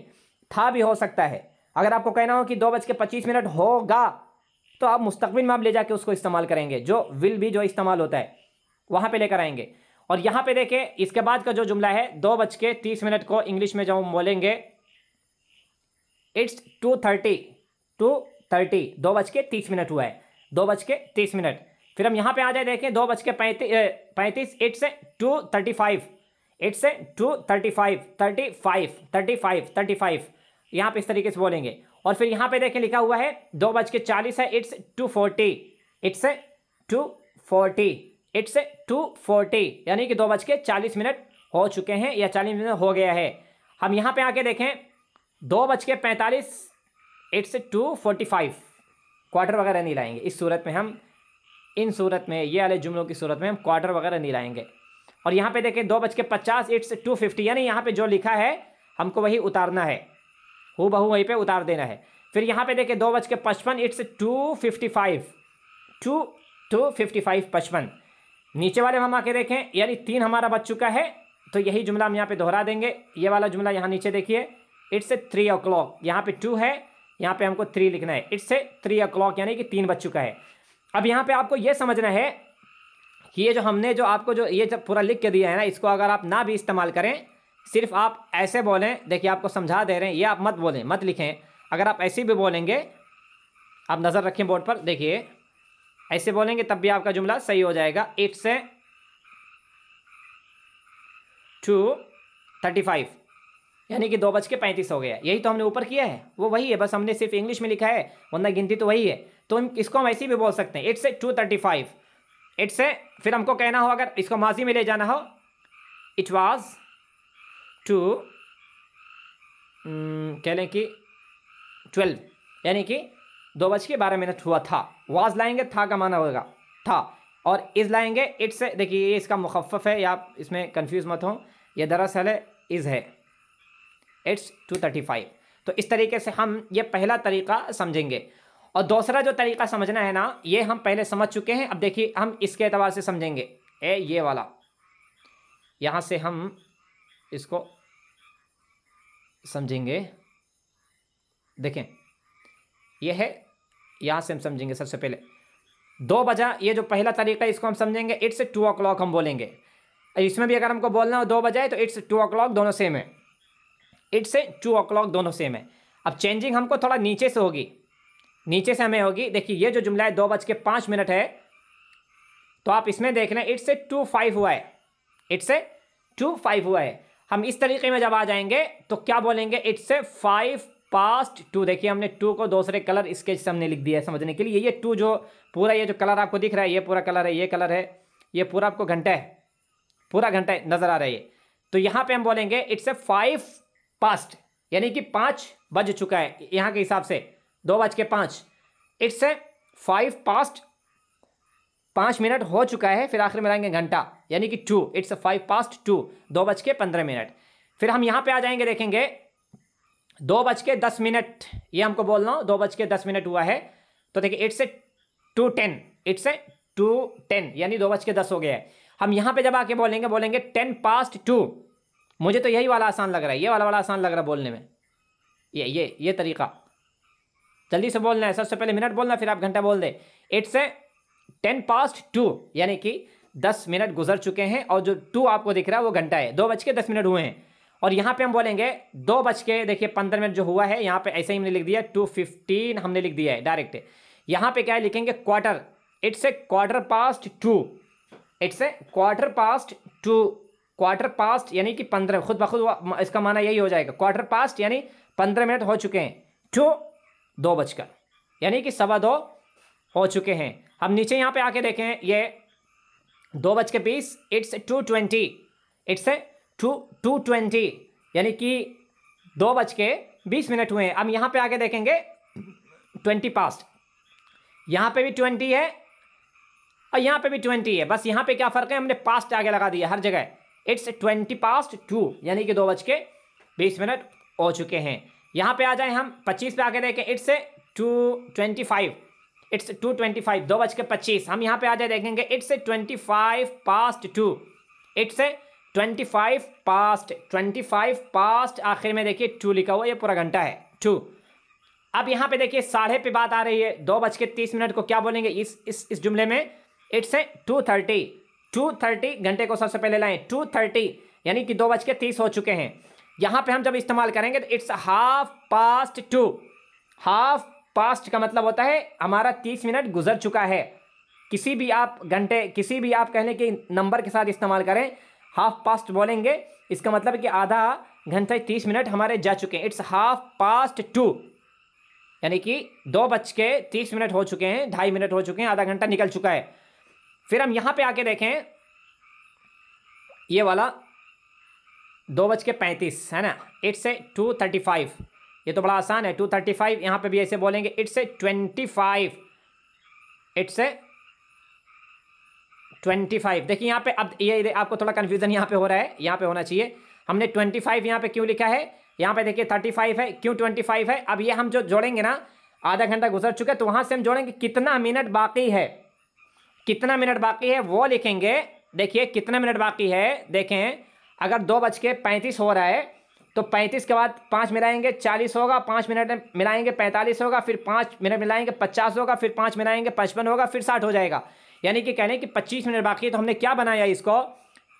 था भी हो सकता है। अगर आपको कहना हो कि 2:25 होगा तो आप मुस्तकबिल में आप ले जाके उसको इस्तेमाल करेंगे, जो विल भी जो इस्तेमाल होता है वहाँ पे लेकर आएंगे। और यहाँ पे देखें इसके बाद का जो जुमला है 2:30 को इंग्लिश में जो हम बोलेंगे इट्स 2:30, 2:30 हुआ है, 2:30। फिर हम यहाँ पे आ जाए देखें 2:35, इट्स 2:35, इट्स 2:35, 35 यहाँ पे इस तरीके से बोलेंगे। और फिर यहाँ पे देखें लिखा हुआ है 2:40 है, इट्स 2:40, इट्स 2:40, इट्स 2:40 यानी कि 2:40 हो चुके हैं या 40 मिनट हो गया है। हम यहाँ पे आके देखें 2:45, इट्स 2:45। क्वार्टर वगैरह नहीं लाएंगे इस सूरत में, हम इन सूरत में ये वाले जुमलों की सूरत में हम क्वार्टर वगैरह नहीं लाएंगे। और यहाँ पे देखें 2:50, इट्स 2:50 यानी यहाँ पे जो लिखा है हमको वही उतारना है, हू बहू वहीं पे उतार देना है। फिर यहाँ पे देखें 2:55, इट्स 2:55, 2:55 55। नीचे वाले हम आके देखें यानी 3 हमारा बच चुका है, तो यही जुमला हम यहाँ पे दोहरा देंगे। ये वाला जुमला यहाँ नीचे देखिए इट्स 3 o'clock, यहाँ पे 2 है, यहाँ पे हमको 3 लिखना है। इट्स 3 o'clock यानी कि 3 बज चुका है। अब यहाँ पे आपको ये समझना है कि ये जो हमने जो आपको जो ये जब पूरा लिख के दिया है ना, इसको अगर आप ना भी इस्तेमाल करें, सिर्फ आप ऐसे बोलें, देखिए आपको समझा दे रहे हैं, ये आप मत बोलें, मत लिखें। अगर आप ऐसे भी बोलेंगे, आप नज़र रखें बोर्ड पर, देखिए ऐसे बोलेंगे तब भी आपका जुमला सही हो जाएगा। इट्स 2:35 यानी कि 2:35 हो गया। यही तो हमने ऊपर किया है, वो वही है, बस हमने सिर्फ इंग्लिश में लिखा है, वरना गिनती तो वही है। तो इसको हम ऐसे भी बोल सकते हैं, इट्स 2:35। इट्स फिर हमको कहना हो, अगर इसको माजी में ले जाना हो, इट वाज 2 कह लें कि 12 यानी कि 2:12 हुआ था। वाज लाएंगे, था का माना होगा था। और इज़ लाएंगे इट से। देखिए ये इसका मुखफ़फ़ है, या आप इसमें कंफ्यूज मत हो, ये दरअसल है इज़ है, इट्स 235। तो इस तरीके से हम ये पहला तरीका समझेंगे। और दूसरा जो तरीका समझना है ना, ये हम पहले समझ चुके हैं। अब देखिए हम इसके एतबार से समझेंगे, ये वाला, यहाँ से हम इसको समझेंगे। देखें ये है, यहाँ से हम समझेंगे। सबसे पहले 2 बजा, ये जो पहला तरीका है इसको हम समझेंगे, इट्स 2 o'clock हम बोलेंगे। इसमें भी अगर हमको बोलना हो 2 बजे तो इट्स 2 o'clock, दोनों सेम है, इट्स 2 o'clock दोनों सेम है। अब चेंजिंग हमको थोड़ा नीचे से होगी, नीचे से हमें होगी। देखिए ये जो जुमला है 2:05 है, तो आप इसमें देख लें इट्स 2:05 हुआ है, इट्स 2:05 हुआ है। हम इस तरीके में जब आ जाएंगे तो क्या बोलेंगे, इट्स 5 past 2। देखिए हमने 2 को दूसरे कलर स्केच से हमने लिख दिया है समझने के लिए। ये 2 जो पूरा ये जो कलर आपको दिख रहा है, ये पूरा कलर है, ये कलर है, ये पूरा आपको घंटा है, पूरा घंटा नजर आ रहा है। तो यहाँ पे हम बोलेंगे इट्स 5 past, यानी कि 5 बज चुका है यहाँ के हिसाब से, 2:05। इट्स 5 past, 5 मिनट हो चुका है, फिर आखिर में लाएंगे घंटा, यानी कि 2, इट्स 5 past 2, 2:15। फिर हम यहाँ पे आ जाएंगे, देखेंगे 2:10, ये हमको बोलना हो 2:10 हुआ है, तो देखिए इट्स 2:10, इट्स 2:10, यानी 2:10 हो गया है। हम यहाँ पे जब आके बोलेंगे 10 past 2। मुझे तो यही वाला आसान लग रहा है, ये वाला बड़ा आसान लग रहा है बोलने में। ये तरीका जल्दी से बोलना है, सबसे पहले मिनट बोलना, फिर आप घंटा बोल दे। इट्स 10 past 2, यानी कि 10 मिनट गुजर चुके हैं, और जो 2 आपको दिख रहा है वो घंटा है, 2:10 हुए हैं। और यहाँ पे हम बोलेंगे 2:15 जो हुआ है, यहाँ पे ऐसे ही हमने लिख दिया 2:15 हमने लिख दिया है डायरेक्ट। यहाँ पे क्या है, लिखेंगे quarter, it's 1/4 past 2, it's 1/4 past 2, 1/4 past यानी कि 15, खुद ब खुद इसका माना यही हो जाएगा, 1/4 past यानी 15 मिनट हो चुके हैं, 2 बजकर, यानी कि 2:15 हो चुके हैं। हम नीचे यहाँ पे आके देखें, ये 2:20, इट्स 2:20, इट्स 2:20, यानी कि 2:20 हुए हैं। अब यहाँ पे आके देखेंगे 20 past, यहाँ पे भी 20 है और यहाँ पे भी 20 है, बस यहाँ पे क्या फ़र्क है, हमने पास्ट आगे लगा दिया हर जगह। इट्स 20 past 2, यानी कि 2:20 हो चुके हैं। यहाँ पे आ जाए हम 25 पे आके देखें, इट्स 2:25, इट्स 2:25, 2:25। हम यहाँ पे आ जाए देखेंगे, इट्स 25 past 2, इट्स 25 past, आखिर में देखिए 2 लिखा हुआ, ये पूरा घंटा है 2। अब यहाँ पे देखिए 12:30 पे बात आ रही है, 2:30 को क्या बोलेंगे इस जुमले में, इट्स 2:30 घंटे को सबसे पहले लाएं, 2:30 यानी कि 2:30 हो चुके हैं। यहाँ पे हम जब इस्तेमाल करेंगे तो इट्स 1/2 past 2, 1/2 past का मतलब होता है हमारा 30 मिनट गुजर चुका है। किसी भी आप घंटे, किसी भी आप कहने के नंबर के साथ इस्तेमाल करें, 1/2 past बोलेंगे, इसका मतलब है कि आधा घंटा 30 मिनट हमारे जा चुके हैं। इट्स 1/2 past 2, यानी कि 2:30 हो चुके हैं, 2.5 मिनट हो चुके हैं, आधा घंटा निकल चुका है। फिर हम यहाँ पे आके देखें, ये वाला 2:35 है ना, इट्स 2:35, ये तो बड़ा आसान है 2:35। यहाँ पे भी ऐसे बोलेंगे, इट्स 25, इट्स 25। देखिए यहाँ पे अब ये आपको थोड़ा कन्फ्यूजन यहाँ पे हो रहा है, यहाँ पे होना चाहिए, हमने 25 यहाँ पे क्यों लिखा है, यहाँ पे देखिए 35 है, क्यों 25 है। अब ये हम जो जोड़ेंगे ना, आधा घंटा गुजर चुका है, तो वहाँ से हम जोड़ेंगे कितना मिनट बाकी है, कितना मिनट बाकी है वो लिखेंगे। देखिए कितना मिनट बाकी है, देखें अगर 2:35 हो रहा है तो 35 के बाद 5 मिलाएंगे 40 होगा, 5 मिनट मिलाएंगे 45 होगा, फिर 5 मिनट मिलाएंगे 50 होगा, फिर 5 मिलाएंगे 55 होगा, फिर 60 हो जाएगा। यानी कि कहने कि 25 मिनट बाकी है, तो हमने क्या बनाया इसको,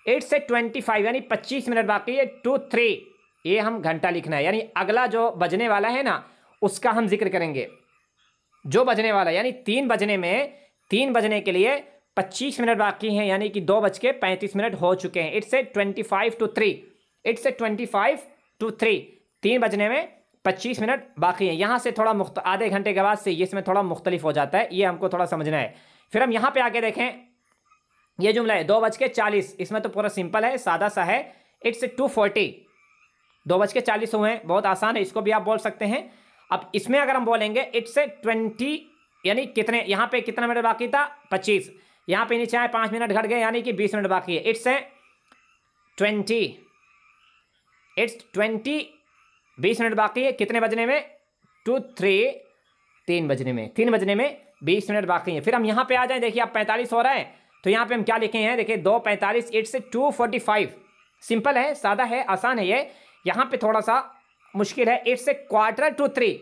8 से 25 यानी 25 मिनट बाकी है, 2 3, ये हम घंटा लिखना है। यानी अगला जो बजने वाला है ना, उसका हम जिक्र करेंगे, जो बजने वाला यानी 3 बजने में, 3 बजने के लिए 25 मिनट बाकी हैं, यानी कि 2:35 हो चुके हैं। इट्स 25 to 3, इट्स 25 to 3, 3 बजने में 25 मिनट बाकी हैं। यहाँ से थोड़ा आधे घंटे के बाद से ये इसमें थोड़ा मुख्तलिफ हो जाता है, ये हमको थोड़ा समझना है। फिर हम यहाँ पे आके देखें, ये जुमला है 2:40, इसमें तो पूरा सिंपल है, सादा सा है, इट्स 2:40, 2:40 हुए हैं, बहुत आसान है, इसको भी आप बोल सकते हैं। अब इसमें अगर हम बोलेंगे इट्स 20, यानी कितने, यहाँ पे कितना मिनट बाकी था 25, यहाँ पे नीचे आए 5 मिनट घट गए यानी कि 20 मिनट बाकी है। इट्स 20 20 मिनट बाकी है कितने बजने में 3 बजने में 3 बजने में 20 मिनट बाकी है। फिर हम यहाँ पे आ जाएं, देखिए अब 45 हो रहा है तो यहाँ पे हम क्या लिखे हैं, देखिए 2:45 इट्स 2:45। सिंपल है, सादा है, आसान है ये। यहाँ पे थोड़ा सा मुश्किल है, इट्स 2:45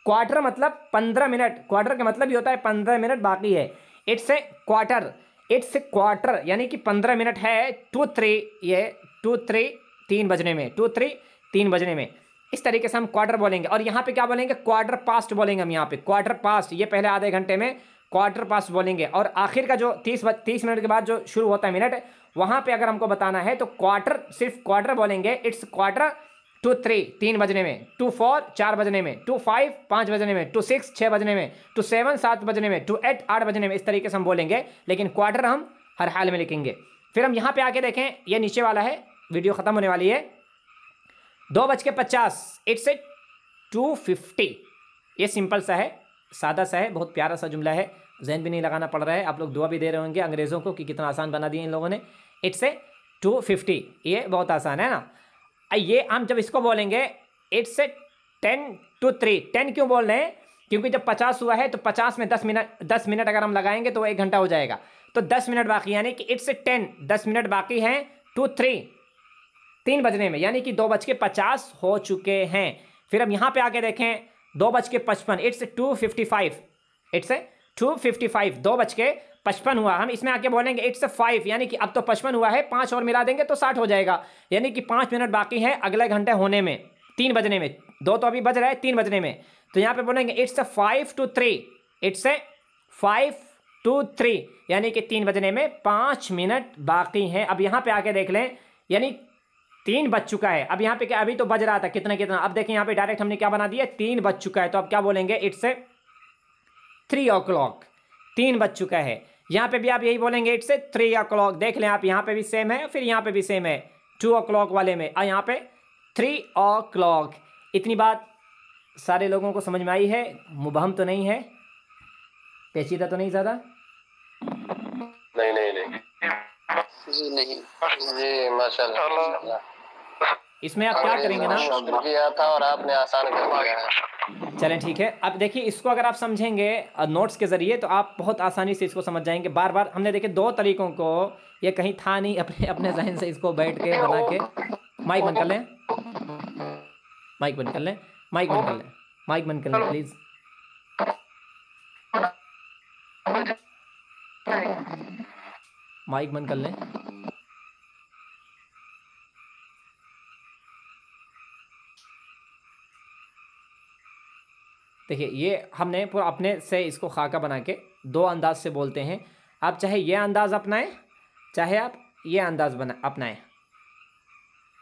क्वार्टर मतलब 15 मिनट, क्वार्टर का मतलब ये होता है 15 मिनट बाकी है। इट्स क्वार्टर यानी कि 15 मिनट है 2:3 ये 2:3 3 बजने में 2:3 3 बजने में। इस तरीके से हम क्वार्टर बोलेंगे। और यहाँ पे क्या बोलेंगे, क्वार्टर पास्ट बोलेंगे हम यहाँ पे, क्वार्टर पास्ट, ये पहले आधे घंटे में क्वार्टर पास्ट बोलेंगे। और आखिर का जो 30 मिनट के बाद जो शुरू होता है मिनट, वहाँ पे अगर हमको बताना है तो क्वार्टर, सिर्फ क्वार्टर बोलेंगे। इट्स क्वार्टर 2:3 3 बजने में, 2:4 4 बजने में, 2:5 5 बजने में, 2:6 6 बजने में, 2:7 7 बजने में, 2:8 8 बजने में। इस तरीके से हम बोलेंगे, लेकिन क्वार्टर हम हर हाल में लिखेंगे। फिर हम यहाँ पे आके देखें, ये नीचे वाला है, वीडियो ख़त्म होने वाली है। 2:50 इट्स 2:50। ये सिंपल सा है, सादा सा है, बहुत प्यारा सा जुमला है, जहन भी नहीं लगाना पड़ रहा है। आप लोग दुआ भी दे रहे होंगे अंग्रेज़ों को कि कितना आसान बना दिए इन लोगों ने। इट्स 2:50, ये बहुत आसान है ना। ये हम जब इसको बोलेंगे इट्स 10 to 3, 10 क्यों बोल रहे हैं, क्योंकि जब 50 हुआ है तो 50 में 10 मिनट अगर हम लगाएंगे तो 1 घंटा हो जाएगा। तो 10 मिनट बाकी, यानी कि इट्स 10 मिनट बाकी हैं 3 बजने में, यानी कि 2:50 हो चुके हैं। फिर अब यहाँ पे आके देखें 2:55 इट्स 2:55 इट्स 2:55 2:55 हुआ। हम इसमें आके बोलेंगे इट्स 5, यानी कि अब तो 55 हुआ है, 5 और मिला देंगे तो 60 हो जाएगा, यानी कि 5 मिनट बाकी है अगले घंटे होने में, 3 बजने में। 2 तो अभी बज रहा है 3 बजने में, तो यहाँ पे बोलेंगे इट्स 5 to 3 इट्स 5 to 3, यानी कि 3 बजने में 5 मिनट बाकी हैं। अब यहाँ पे आके देख लें, यानी 3 बज चुका है। अब यहाँ पे क्या, अभी तो बज रहा था कितना कितना, अब देखें यहाँ पे डायरेक्ट हमने क्या बना दिया, 3 बज चुका है। तो अब क्या बोलेंगे, इट्स 3 o'clock, 3 बज चुका है। यहाँ पे भी आप यही बोलेंगे, इट्स 3 o'clock। देख लें आप, यहाँ पे भी सेम है, फिर यहाँ पे भी सेम है 2 o'clock वाले में, और यहाँ पे 3 o'clock। इतनी बात सारे लोगों को समझ में आई है, मुबहम तो नहीं है, पेचीदा तो नहीं ज़्यादा? नहीं नहीं जी नहीं जी, माशाल्लाह। इसमें आप क्या करेंगे ना, शुक्र किया था और आपने आसान कर दिया है। चलें ठीक है। अब देखिए, इसको अगर आप समझेंगे नोट्स के ज़रिए तो आप बहुत आसानी से इसको समझ जाएंगे। बार बार हमने देखे 2 तरीक़ों को, ये कहीं था नहीं, अपने जहन से इसको बैठ के बना के। माइक बंद कर लें, माइक बंद कर लें, माइक बंद कर लें, माइक बंद कर लें प्लीज़। माइक बंद कर लें। देखिए, ये हमने पूरा अपने से इसको खाका बना के 2 अंदाज से बोलते हैं। आप चाहे ये अंदाज़ अपनाएं, चाहे आप ये अंदाज़ अपनाएं,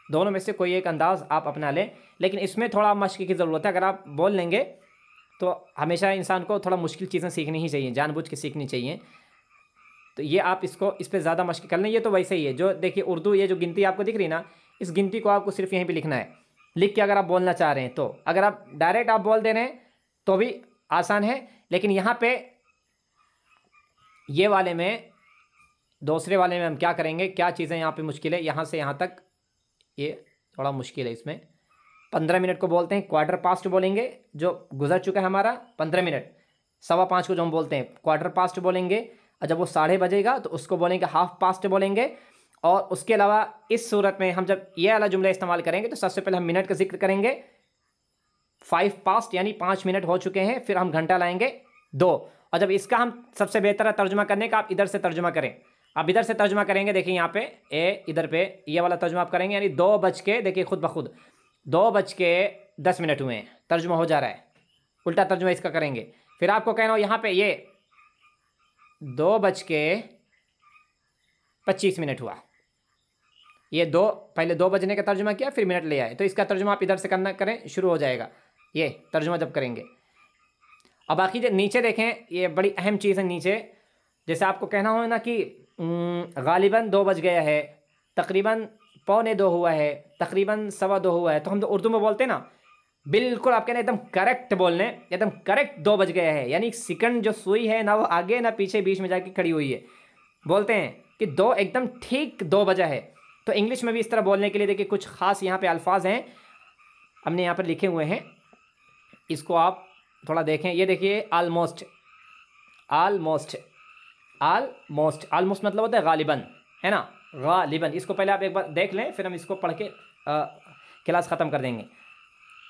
दोनों में से कोई एक अंदाज़ आप अपना लें, लेकिन इसमें थोड़ा मश्क की ज़रूरत है। अगर आप बोल लेंगे तो हमेशा इंसान को थोड़ा मुश्किल चीज़ें सीखनी ही चाहिए, जानबूझ के सीखनी चाहिए। तो ये आप इसको इस पर ज़्यादा मश्क कर लें। ये तो वैसे ही है, जो देखिए उर्दू, ये जो गिनती आपको दिख रही ना, इस गिनती को आपको सिर्फ यहीं पे लिखना है, लिख के अगर आप बोलना चाह रहे हैं तो। अगर आप डायरेक्ट आप बोल दे रहे हैं तो भी आसान है, लेकिन यहाँ पे ये वाले में, दूसरे वाले में हम क्या करेंगे, क्या चीज़ें यहाँ पे मुश्किल है, यहाँ से यहाँ तक ये थोड़ा मुश्किल है। इसमें 15 मिनट को बोलते हैं क्वार्टर पास्ट बोलेंगे, जो गुजर चुका है हमारा 15 मिनट। 5:15 को जो हम बोलते हैं क्वार्टर पास्ट बोलेंगे, और जब वो 12:30 बजेगा तो उसको बोलेंगे हाफ पास्ट बोलेंगे। और उसके अलावा इस सूरत में हम जब ये वाला जुमला इस्तेमाल करेंगे तो सबसे पहले हम मिनट का जिक्र करेंगे, 5 पास्ट यानी 5 मिनट हो चुके हैं, फिर हम घंटा लाएंगे 2। और जब इसका हम सबसे बेहतर तर्जुमा करने का, आप इधर से तर्जुमा करें, आप इधर से तर्जुमा करेंगे। देखिए यहाँ पे इधर पे ये वाला तर्जुमा आप करेंगे, यानी 2 बज के, देखिए खुद ब खुद 2:10 हुए हैं, तर्जुमा हो जा रहा है। उल्टा तर्जुमा इसका करेंगे, फिर आपको कहना हो यहाँ पे ये 2:25 हुआ। ये पहले 2 बजने का तर्जुमा किया, फिर मिनट ले आए, तो इसका तर्जुमा आप इधर से करना करें, शुरू हो जाएगा ये तर्जुमा जब करेंगे। अब बाकी जो नीचे देखें, ये बड़ी अहम चीज़ है नीचे। जैसे आपको कहना हो ना कि गालिबन 2 बज गया है, तकरीबन 1:45 हुआ है, तकरीबन 2:15 हुआ है, तो हम तो उर्दू में बोलते हैं ना बिल्कुल आप कह रहे हैं एकदम करेक्ट बोलने, एकदम करेक्ट 2 बज गए हैं, यानी सेकंड जो सुई है ना वो आगे ना पीछे बीच में जाके खड़ी हुई है। बोलते हैं कि 2 एकदम ठीक 2 बजा है। तो इंग्लिश में भी इस तरह बोलने के लिए देखिए कुछ खास यहाँ पे अल्फाज हैं, हमने यहाँ पर लिखे हुए हैं, इसको आप थोड़ा देखें। ये देखिए ऑलमोस्ट, ऑलमोस्ट, ऑलमोस्ट, ऑलमोस्ट मतलब होता है गालिबन, है ना, गालिबन। इसको पहले आप एक बार देख लें, फिर हम इसको पढ़ के क्लास ख़त्म कर देंगे।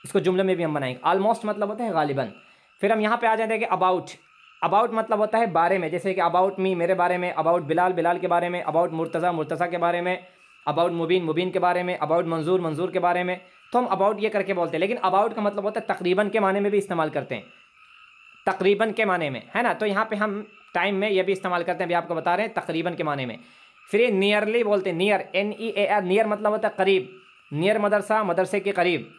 इसको जुमले में भी हम बनाएंगे। ऑलमोस्ट मतलब होता है गालिबन। फिर हम यहाँ पे आ जाते हैं कि अबाउट, अबाउट मतलब होता है बारे में, जैसे कि अबाउट मी मेरे बारे में, अबाउट बिलाल बिलाल के बारे में, अबाउट मुर्तज़ा मुर्तज़ा के बारे में, अबाउट मुबीन मुबीन के बारे में, अबाउट मंजूर मंजूर के बारे में। तो हम अबाउट ये करके बोलते हैं, लेकिन अबाउट का मतलब होता है तकरीबन के माने में भी इस्तेमाल करते हैं, तकरीबन के माने में, है ना। तो यहाँ पे हम टाइम में ये भी इस्तेमाल करते हैं, अभी आपको बता रहे हैं तकरीबन के माने में। फिर ये नियरली बोलते हैं, नियर, NEAR, नियर मतलब होता है करीब, नियर मदरसा मदरसे के करीब,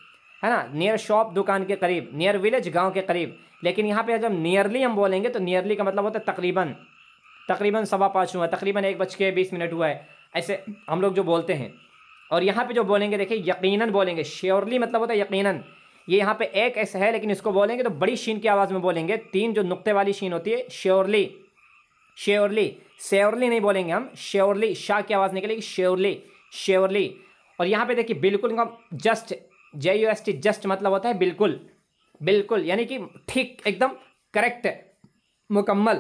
है ना, नियर शॉप दुकान के करीब, नियर विलेज गांव के करीब। लेकिन यहाँ पे जब नियरली हम बोलेंगे तो नियरली का मतलब होता है तकरीबन, तकरीबन 5:15 हुआ, तकरीबन 1:20 हुआ है, ऐसे हम लोग जो बोलते हैं। और यहाँ पे जो बोलेंगे देखिए यकीनन बोलेंगे, श्योरली मतलब होता है यकीनन। ये यहाँ पे एक ऐसा है, लेकिन इसको बोलेंगे तो बड़ी शीन की आवाज़ में बोलेंगे, 3 जो नुक्ते वाली शीन होती है, श्योरली, श्योरली, श्योरली नहीं बोलेंगे हम, श्योरली, शाह की आवाज़ निकलेगी, श्योरली, श्योरली। और यहाँ पे देखिए बिल्कुल का जस्ट, JUST, जस्ट मतलब होता है बिल्कुल, बिल्कुल यानी कि ठीक, एकदम करेक्ट, मुकम्मल।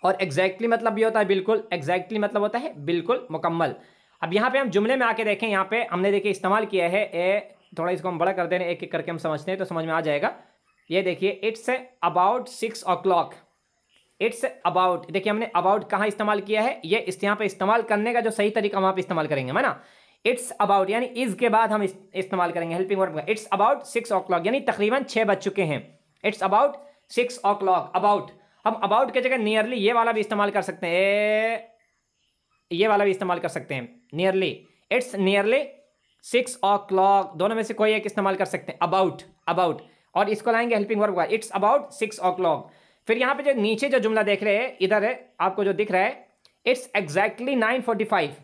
और एग्जैक्टली मतलब ये होता है बिल्कुल, एग्जैक्टली मतलब होता है बिल्कुल मुकम्मल। अब यहाँ पे हम जुमले में आके देखें, यहाँ पे हमने देखिए इस्तेमाल किया है थोड़ा इसको हम बड़ा कर दे रहे हैं, एक एक करके हम समझते हैं तो समझ में आ जाएगा। ये देखिए it's about 6 o'clock, it's about, देखिए हमने अबाउट कहाँ इस्तेमाल किया है, ये यहाँ पे इस्तेमाल करने का जो सही तरीका हम आप इस्तेमाल करेंगे, है ना। इट्स अबाउट यानी इस के बाद हम इस्तेमाल करेंगे हेल्पिंग वर्ब का। इट्स अबाउट 6 o'clock यानी तकरीबन 6 बज चुके हैं। It's about 6 o'clock, about. हम अबाउट के जगह नियरली ये वाला भी इस्तेमाल कर सकते हैं, ये वाला भी इस्तेमाल कर सकते हैं, नियरली। इट्स नियरली 6 o'clock, दोनों में से कोई एक इस्तेमाल कर सकते हैं, अबाउट, अबाउट। और इसको लाएंगे हेल्पिंग वर्ब का, इट्स अबाउट 6 o'clock। फिर यहाँ पे जो नीचे जो जुमला देख रहे हैं, इधर है आपको जो दिख रहा है, इट्स एग्जैक्टली 9:45,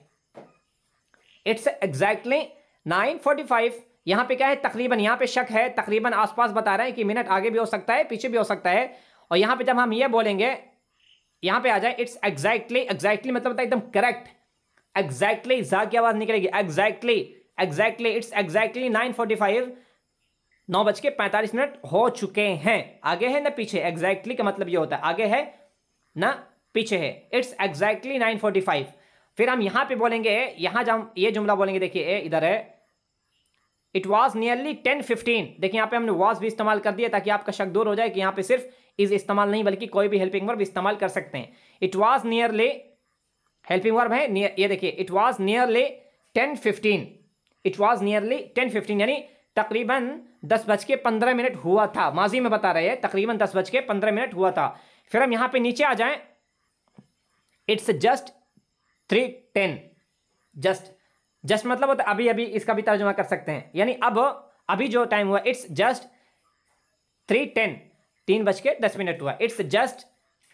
इट्स एग्जैक्टली 9:45। यहाँ पे क्या है, तकरीबन, यहाँ पे शक है, तकरीबन आसपास बता रहे हैं कि मिनट आगे भी हो सकता है पीछे भी हो सकता है। और यहाँ पे जब हम ये बोलेंगे, यहाँ पे आ जाए इट्स एग्जैक्टली, एग्जैक्टली मतलब होता है एकदम करेक्ट, एग्जैक्टली, जा की आवाज निकलेगी, एग्जैक्टली, एग्जैक्टली, इट्स एग्जैक्टली 9:45, 9:45 हो चुके हैं। आगे है ना पीछे, एग्जैक्टली का मतलब ये होता है आगे है ना पीछे है। It's exactly 9:45। फिर हम यहाँ पे बोलेंगे, यहाँ जब हम ये जुमला बोलेंगे, देखिए इधर है, इट वॉज नियरली 10:15। देखिए यहाँ पे हमने वॉज भी इस्तेमाल कर दिया ताकि आपका शक दूर हो जाए कि यहाँ पे सिर्फ इज इस्तेमाल नहीं बल्कि कोई भी हेल्पिंग वर्ब इस्तेमाल कर सकते हैं। It was nearly helping verb है, ये देखिए it was nearly 10:15, it was nearly 10:15 यानी तकरीबन 10:15 हुआ था, माजी में बता रहे हैं, तकरीबन 10:15 हुआ था। फिर हम यहाँ पे नीचे आ जाएं, इट्स जस्ट 3:10, जस्ट, जस्ट मतलब होता है अभी अभी, इसका भी तर्जुमा कर सकते हैं, यानी अब अभी जो टाइम हुआ, इट्स जस्ट 3:10, 3:10 हुआ, इट्स जस्ट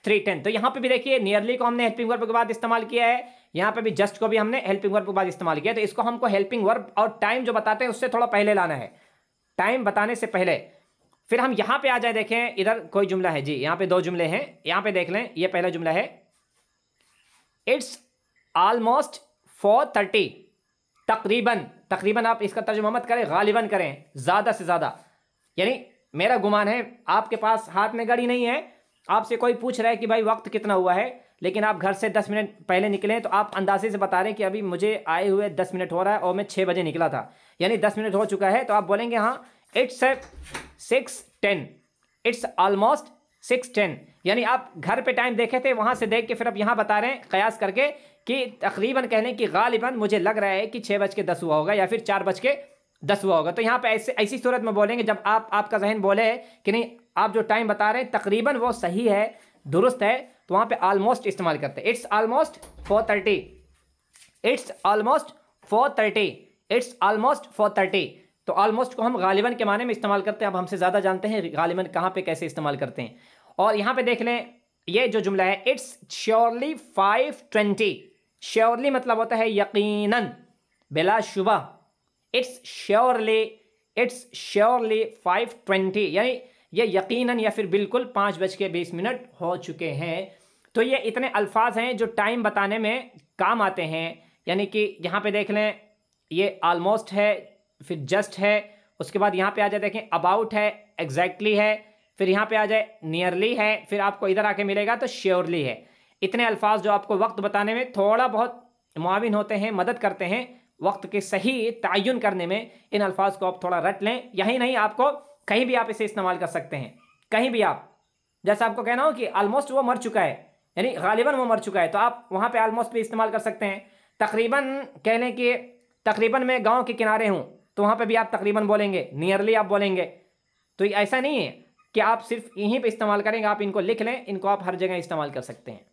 3:10। तो यहाँ पे भी देखिए नियरली को हमने हेल्पिंग वर्ब के बाद इस्तेमाल किया है, यहाँ पे भी जस्ट को भी हमने हेल्पिंग वर्ब के बाद इस्तेमाल किया। तो इसको हमको हेल्पिंग वर्ब और टाइम जो बताते हैं उससे थोड़ा पहले लाना है, टाइम बताने से पहले। फिर हम यहाँ पे आ जाए, देखें इधर कोई जुमला है जी, यहाँ पे 2 जुमले हैं, यहाँ पे देख लें। ये पहला जुमला है, इट्स ऑलमोस्ट 4:30, तकरीबन, तकरीबन आप इसका तर्जुमा मत करें, गालिबन करें, ज़्यादा से ज़्यादा। यानी मेरा गुमान है आपके पास हाथ में घड़ी नहीं है, आपसे कोई पूछ रहा है कि भाई वक्त कितना हुआ है, लेकिन आप घर से 10 मिनट पहले निकले तो आप अंदाजे से बता रहे हैं कि अभी मुझे आए हुए 10 मिनट हो रहा है और मैं 6 बजे निकला था, यानी 10 मिनट हो चुका है। तो आप बोलेंगे हाँ इट्स 6:10, इट्स ऑलमोस्ट 6:10, यानी आप घर पे टाइम देखे थे वहाँ से देख के फिर आप यहाँ बता रहे हैं कयास करके कि तकरीबन कहने की गालिबन मुझे लग रहा है कि 6:10 हुआ होगा या फिर 4:10 हुआ होगा। तो यहाँ पे ऐसी सूरत में बोलेंगे जब आपका जहन बोले कि नहीं आप जो टाइम बता रहे हैं तकरीबन वो सही है, दुरुस्त है, तो वहाँ पे ऑलमोस्ट इस्तेमाल करते हैं। It's almost 4:30, it's almost 4:30, it's almost 4:30। तो ऑलमोस्ट को हम गालिबन के माने में इस्तेमाल करते हैं। अब हमसे ज़्यादा जानते हैं गालिबन कहाँ पे कैसे इस्तेमाल करते हैं। और यहाँ पे देख लें, ये जो जुमला है, इट्स श्योरली 5:20, श्योरली मतलब होता है यकीनन, बिलाशुबा। इट्स श्योरली इट्स श्योरली 5:20, यानी ये यकीनन या फिर बिल्कुल 5:20 हो चुके हैं। तो ये इतने अल्फाज हैं जो टाइम बताने में काम आते हैं। यानी कि यहाँ पे देख लें, ये ऑलमोस्ट है, फिर जस्ट है, उसके बाद यहाँ पे आ जाए देखें अबाउट है, एग्जैक्टली है, फिर यहाँ पे आ जाए नियरली है, फिर आपको इधर आके मिलेगा तो श्योरली है। इतने अल्फाज जो आपको वक्त बताने में थोड़ा बहुत मुआविन होते हैं, मदद करते हैं वक्त के सही तयन करने में। इन अल्फाज को आप थोड़ा रट लें। यही नहीं, आपको कहीं भी आप इसे इस्तेमाल कर सकते हैं, कहीं भी आप, जैसे आपको कहना हो कि ऑलमोस्ट वो मर चुका है, यानी गालिबन वो मर चुका है, तो आप वहाँ पे ऑलमोस्ट भी इस्तेमाल कर सकते हैं। तकरीबन कह लें कि तकरीबन मैं गाँव के किनारे हूँ, तो वहाँ पे भी आप तकरीबन बोलेंगे, नियरली आप बोलेंगे। तो ऐसा नहीं है कि आप सिर्फ यहीं पे इस्तेमाल करेंगे, आप इनको लिख लें, इनको आप हर जगह इस्तेमाल कर सकते हैं।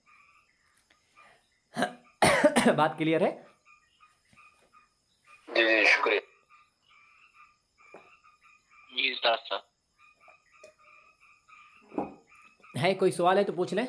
बात क्लियर है? जी जी शुक्रिया जी उस्ताद साहब। है कोई सवाल है तो पूछ लें।